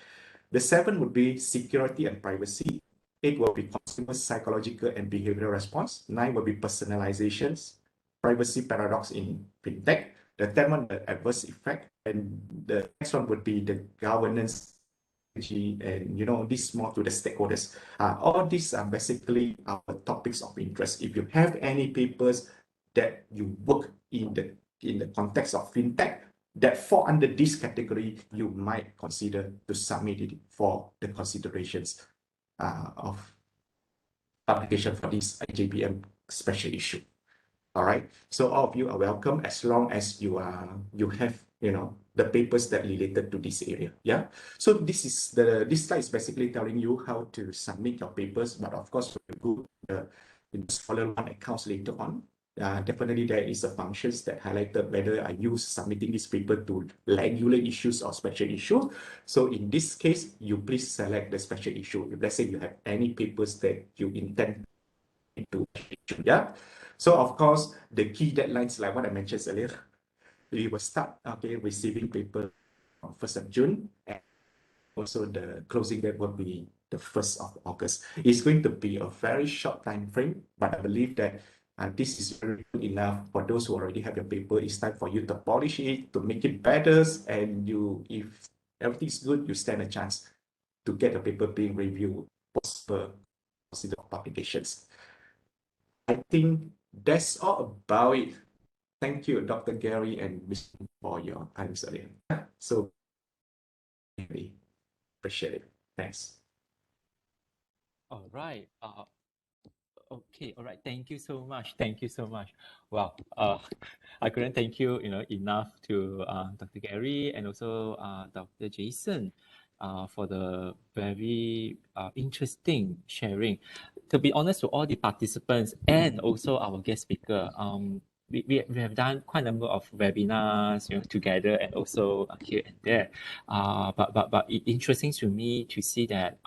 S4: The seventh would be security and privacy. 8 will be consumer psychological and behavioral response. 9 will be personalizations, privacy paradox in fintech. The 10th one, the adverse effect. And the next one would be the governance and this more to the stakeholders. All these are basically our topics of interest. If you have any papers that you work in the context of fintech that fall under this category, you might consider to submit it for the considerations of application for this IJBM special issue. All right. So all of you are welcome as long as you have the papers that related to this area. Yeah. So this slide is basically telling you how to submit your papers, but of course we go to the Scholar One accounts later on. Definitely there is a functions that highlighted whether I use submitting this paper to regular issues or special issue. So in this case, you please select the special issue. If let's say you have any papers that you intend to issue, yeah. So of course, the key deadlines, like what I mentioned earlier, we will start receiving paper on 1st of June, and also the closing date will be the 1st of August. It's going to be a very short time frame, but I believe that this is very good enough for those who already have your paper. It's time for you to polish it, to make it better, and if everything's good, you stand a chance to get a paper being reviewed possible consider publications. I think that's all about it. Thank you, Dr. Gary and Ms. for your time earlier. So, really appreciate it. Thanks.
S2: All right. Okay. All right. Thank you so much. Thank you so much. Wow. I couldn't thank you, enough to Dr. Gary and also Dr. Jason for the very interesting sharing. To be honest, to all the participants and also our guest speaker, we have done quite a number of webinars, together and also here and there. But it interesting to me to see that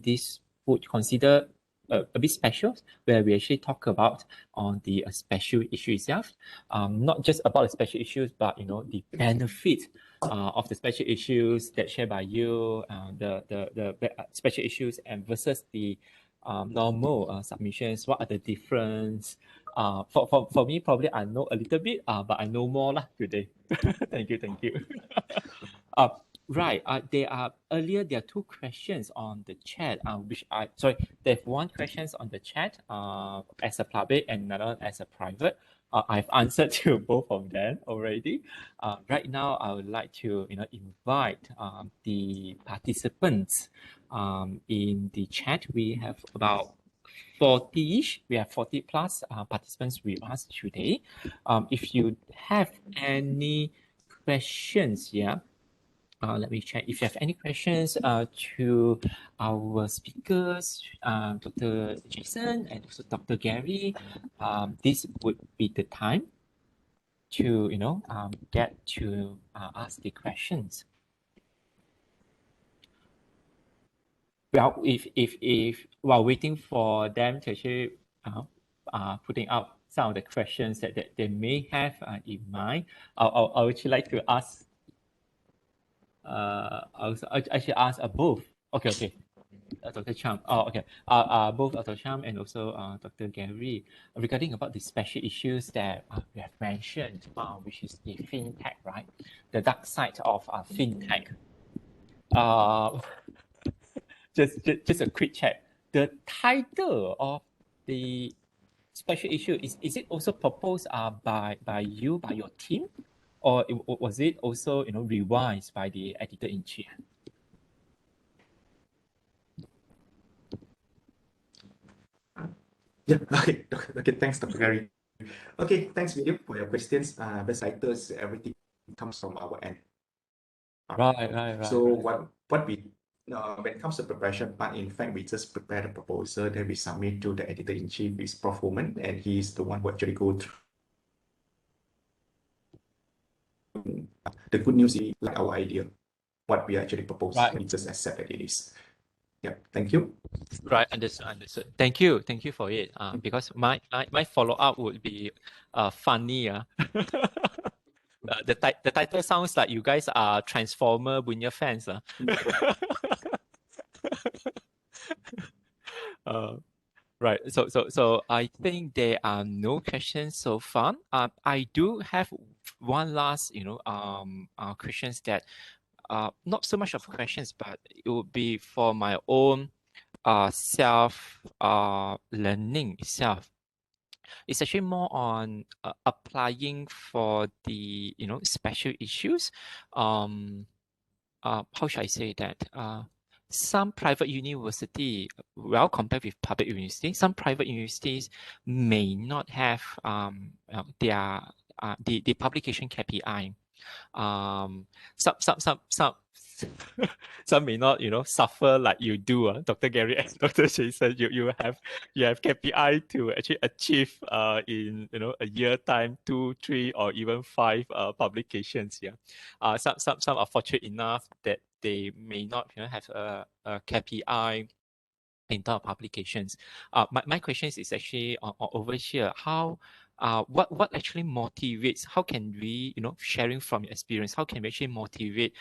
S2: this would consider a bit special, where we actually talk about on the special issue itself, not just about the special issues, but the benefit of the special issues that shared by you, the special issues and versus the normal submissions. What are the difference? For me, probably I know a little bit, but I know more lah today. Thank you. Right. There are two questions on the chat. There's one questions on the chat. As a public and another as a private. I've answered to both of them already. Right now, I would like to invite the participants in the chat. We have about 40-ish. We have 40 plus participants with us today. If you have any questions, let me check. If you have any questions to our speakers, Dr. Jason and also Dr. Gary, this would be the time to get to ask the questions. Well, if while waiting for them to actually putting out some of the questions that they may have in mind, I would like to ask. I actually ask both. Okay. Dr. Cham. Oh, okay. Both Dr. Cham and also Dr. Gary, regarding about the special issues that we have mentioned, which is the fintech, right? The dark side of fintech. Just a quick check. The title of the special issue is it also proposed by your team, or was it also revised by the editor-in-chief?
S4: Yeah, okay, thanks, Dr. Gary. Okay, thanks, William, for your questions. The titles, everything comes from our end.
S2: Right.
S4: So what we when it comes to preparation part, in fact, we just prepare the proposal, then we submit to the editor-in-chief, is Prof. Homan, and he's the one who actually go through. The good news is like our idea, what we actually propose,
S2: right.
S4: We just accept that it is. Yeah, thank you.
S2: Right, understood. Thank you for it. Because my follow-up would be funny. The title sounds like you guys are Transformer Bunya fans. Right. So I think there are no questions so far. I do have one last questions that not so much of questions, but it would be for my own self learning itself. It's actually more on applying for the special issues. How should I say that? Some private university, well, compared with public university, some private universities may not have their the publication KPI. Some may not suffer like you do, Dr. Gary and Dr. Jason. You have KPI to actually achieve in a year time, 2, 3, or even 5 publications. Some are fortunate enough that they may not have a KPI in terms of publications. My question is actually over here. How what actually motivates? How can we sharing from your experience? How can we actually motivate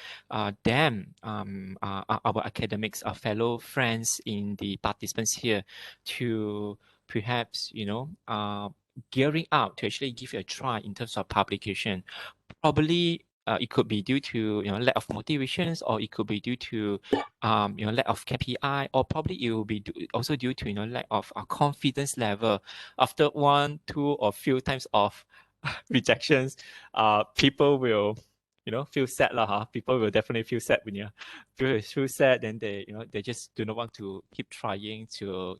S2: them, our academics, our fellow friends in the participants here, to perhaps gearing up to actually give it a try in terms of publication? Probably it could be due to lack of motivations, or it could be due to lack of KPI, or probably it will be also due to lack of confidence level. After 1, 2, or few times of rejections, people will feel sad lah. People will definitely feel sad when feel sad. Then they they just do not want to keep trying to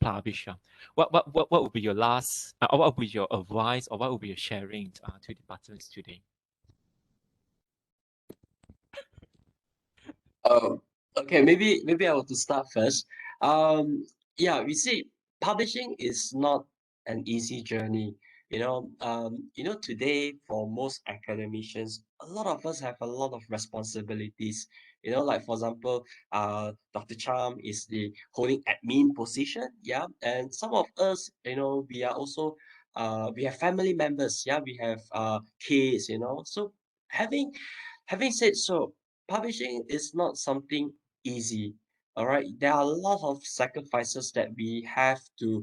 S2: publish. What would be your last? What would be your advice, or what would be your sharing to the participants today?
S3: Okay, maybe I want to start first. Yeah, we see publishing is not an easy journey. Today for most academicians, a lot of us have a lot of responsibilities. Like for example, Dr. Cham is the holding admin position, yeah, and some of us, we are also we have family members, yeah, we have kids, So having said so, publishing is not something easy. All right, there are a lot of sacrifices that we have to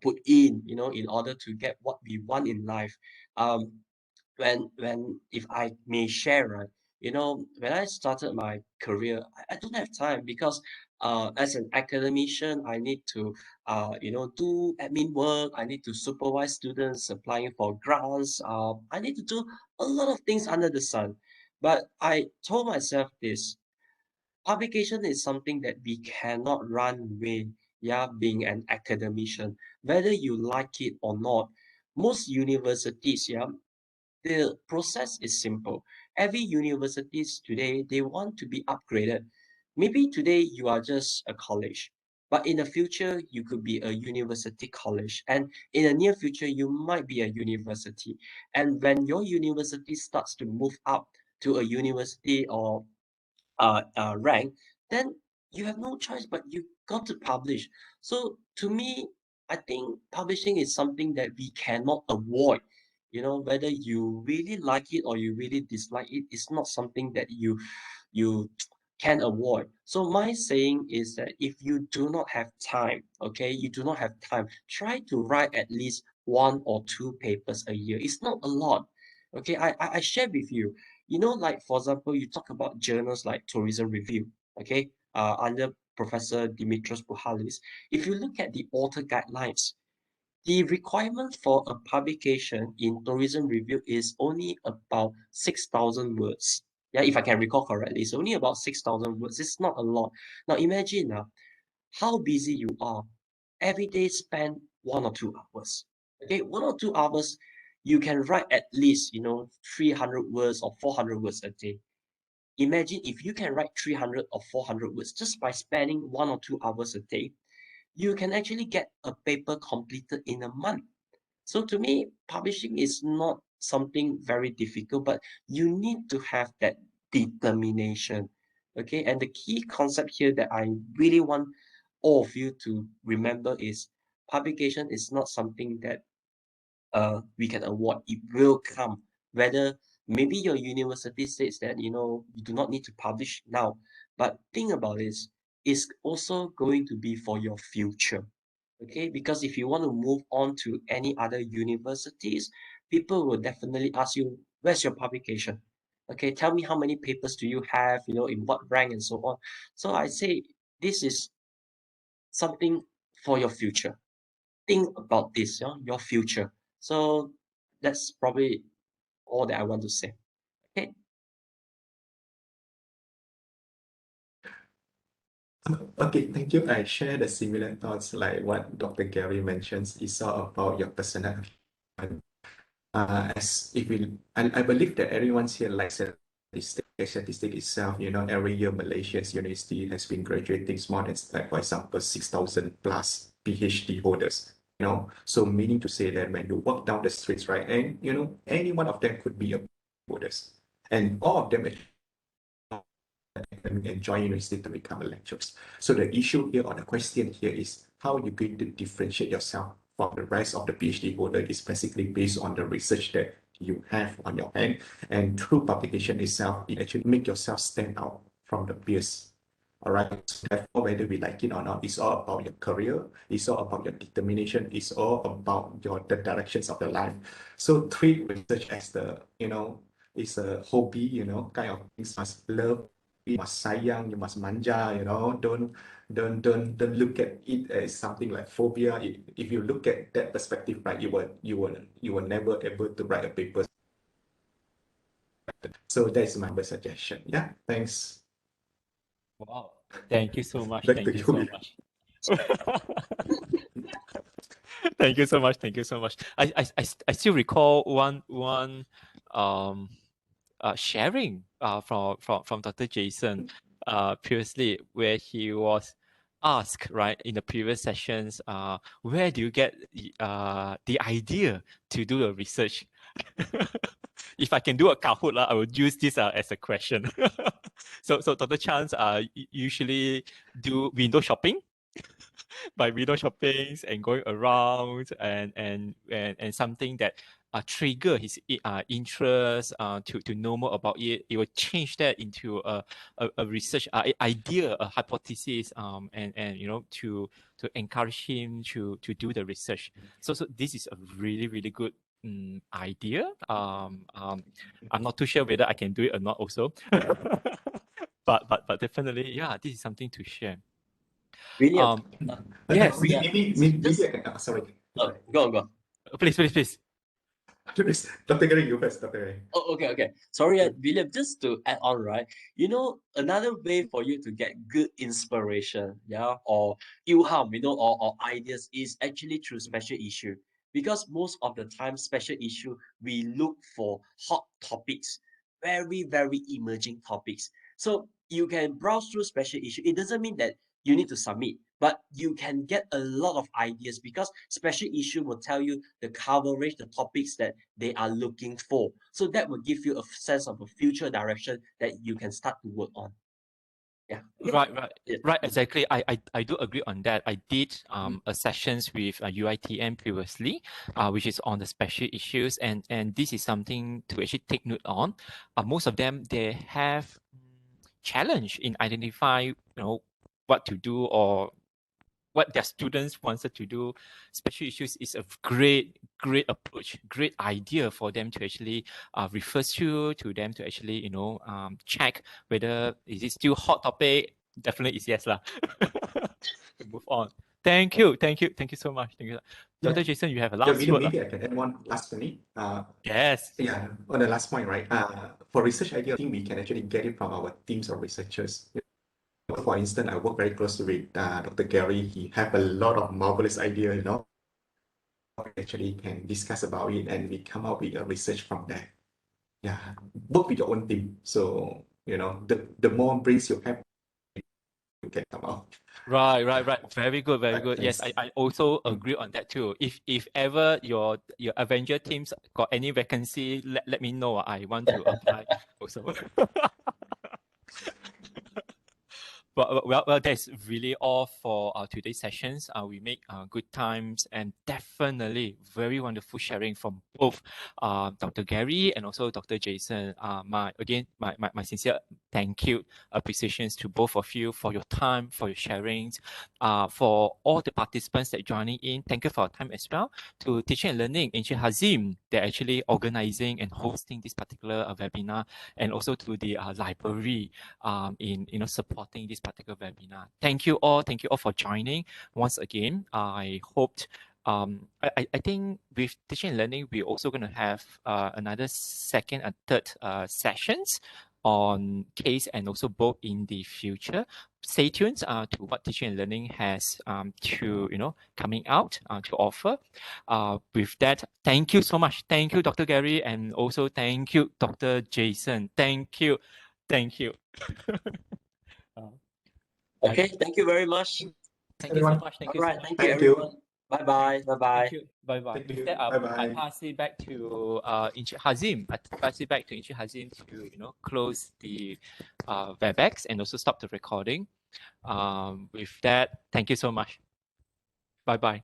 S3: put in, in order to get what we want in life. Um, when if I may share, right, when I started my career, I don't have time because as an academician, I need to do admin work, I need to supervise students applying for grants, I need to do a lot of things under the sun. But I told myself this: publication is something that we cannot run away, yeah, being an academician, whether you like it or not. Most universities, yeah, the process is simple. Every universities today, they want to be upgraded. Maybe today you are just a college, but in the future you could be a university college, and in the near future you might be a university. And when your university starts to move up to a university or rank, then you have no choice but you got to publish. So to me, I think publishing is something that we cannot avoid. Whether you really like it or you really dislike it, it's not something that you can avoid. So my saying is that if you do not have time, okay, you do not have time, try to write at least 1 or 2 papers a year. It's not a lot. Okay, I share with you. Like for example, you talk about journals like Tourism Review, okay, under Professor Dimitros Puhalis. If you look at the author guidelines, the requirement for a publication in Tourism Review is only about 6,000 words. Yeah, if I can recall correctly, it's only about 6,000 words. It's not a lot. Now imagine how busy you are. Every day spend 1 or 2 hours. Okay, 1 or 2 hours, you can write at least 300 words or 400 words a day. Imagine if you can write 300 or 400 words just by spending 1 or 2 hours a day, you can actually get a paper completed in a month. So to me, publishing is not something very difficult, but you need to have that determination. Okay, and the key concept here that I really want all of you to remember is publication is not something that we can avoid. It will come. Whether maybe your university says that you do not need to publish now, but think about this, it's also going to be for your future. Okay, because if you want to move on to any other universities, people will definitely ask you, where's your publication? Okay, tell me how many papers do you have, in what rank and so on. So I say this is something for your future. Think about this, your future. So that's probably all that I want to say. Okay.
S4: Okay, thank you. I share the similar thoughts like what Dr. Gary mentions. It's all about your personality. As if we, I believe that everyone's here likes statistic itself. Every year Malaysia's university has been graduating more than, like, for example, 6,000 plus PhD holders. So meaning to say that when you walk down the streets, right, and any one of them could be a holders, and all of them and join university to become lecturers. So the issue here or the question here is how you're going to differentiate yourself from the rest of the PhD holder is basically based on the research that you have on your hand, and through publication itself, it actually make yourself stand out from the peers. All right. So therefore, whether we like it or not, it's all about your career. It's all about your determination. It's all about the directions of your life. So treat research as it's a hobby, kind of things. Must love, you must sayang, you must manja. Don't look at it as something like phobia. If you look at that perspective, right, you will never able to write a paper. So that's my suggestion. Yeah, thanks.
S2: Wow. Thank you so much.
S4: Back
S2: Thank
S4: to
S2: you
S4: you.
S2: so much. Thank you so much. Thank you so much. I still recall one sharing from Dr. Jason previously, where he was asked, right, in the previous sessions, where do you get the idea to do the research? If I can do a Kahoot, I would use this as a question. So Dr. Chance usually do window shopping. By window shoppings and going around and something that trigger his interest to know more about it. It will change that into a research idea, a hypothesis, and you know, to encourage him to do the research. So this is a really good idea. I'm not too sure whether I can do it or not also. but definitely, yeah, this is something to share.
S3: William,
S2: Yes.
S4: Maybe I can, sorry.
S3: Go on.
S2: Please.
S4: Dr. Gary, you first, Dr. Gary.
S3: Oh, okay. Sorry, William, just to add on, right? You know, another way for you to get good inspiration, yeah, or ilham, you know, or ideas is actually through special issue. Because most of the time, special issue, we look for hot topics, very emerging topics. So you can browse through special issue. It doesn't mean that you need to submit, but you can get a lot of ideas because special issue will tell you the coverage, the topics that they are looking for. So that will give you a sense of a future direction that you can start to work on. Yeah.
S2: Right.
S3: Yeah.
S2: Right, exactly. I do agree on that. I did a sessions with UiTM previously, which is on the special issues, and this is something to actually take note on. Most of them, they have challenge in identify, you know, what to do or what their students wanted to do. Special issues is a great approach, great idea for them to actually refer to them to actually, you know, check whether is it still hot topic. Definitely is yes lah. Move on. Thank you so much. Thank you, Dr. Jason. You have a last word.
S4: Maybe I can add one last minute.
S2: Yes.
S4: Yeah, on the last point, right? For research idea, I think we can actually get it from our teams of researchers. For instance, I work very closely with Dr. Gary. He have a lot of marvelous idea, you know. We actually can discuss about it and we come up with a research from there. Yeah, work with your own team. So, you know, the more brains you have, you can come out.
S2: Right. Very good. Yes, I also agree on that too. If ever your Avenger teams got any vacancy, let me know. I want to apply also. Well, that's really all for today's sessions. We make good times and definitely very wonderful sharing from both Dr. Gary and also Dr. Jason. My sincere thank you, appreciations to both of you for your time, for your sharings, for all the participants that joining in. Thank you for your time as well. To Teaching and Learning, Encik Hazim, they're actually organizing and hosting this particular webinar, and also to the library in supporting this particular webinar. Thank you all for joining once again. I hoped I think with Teaching and Learning, we're also going to have another second and third sessions on case and also both in the future. Stay tuned to what Teaching and Learning has to coming out to offer. With that, thank you so much. Thank you, Dr. Gary, and also thank you, Dr. Jason. Thank you.
S3: Okay, thank you very much.
S2: Thank you so much.
S3: All right, thank you, everyone. Bye-bye.
S2: Thank you. Bye-bye.
S4: Thank
S2: With
S4: you.
S2: that, I
S4: Bye-bye.
S2: pass it back to Encik Hazim. I pass it back to Encik Hazim to close the WebEx and also stop the recording. With that, thank you so much. Bye-bye.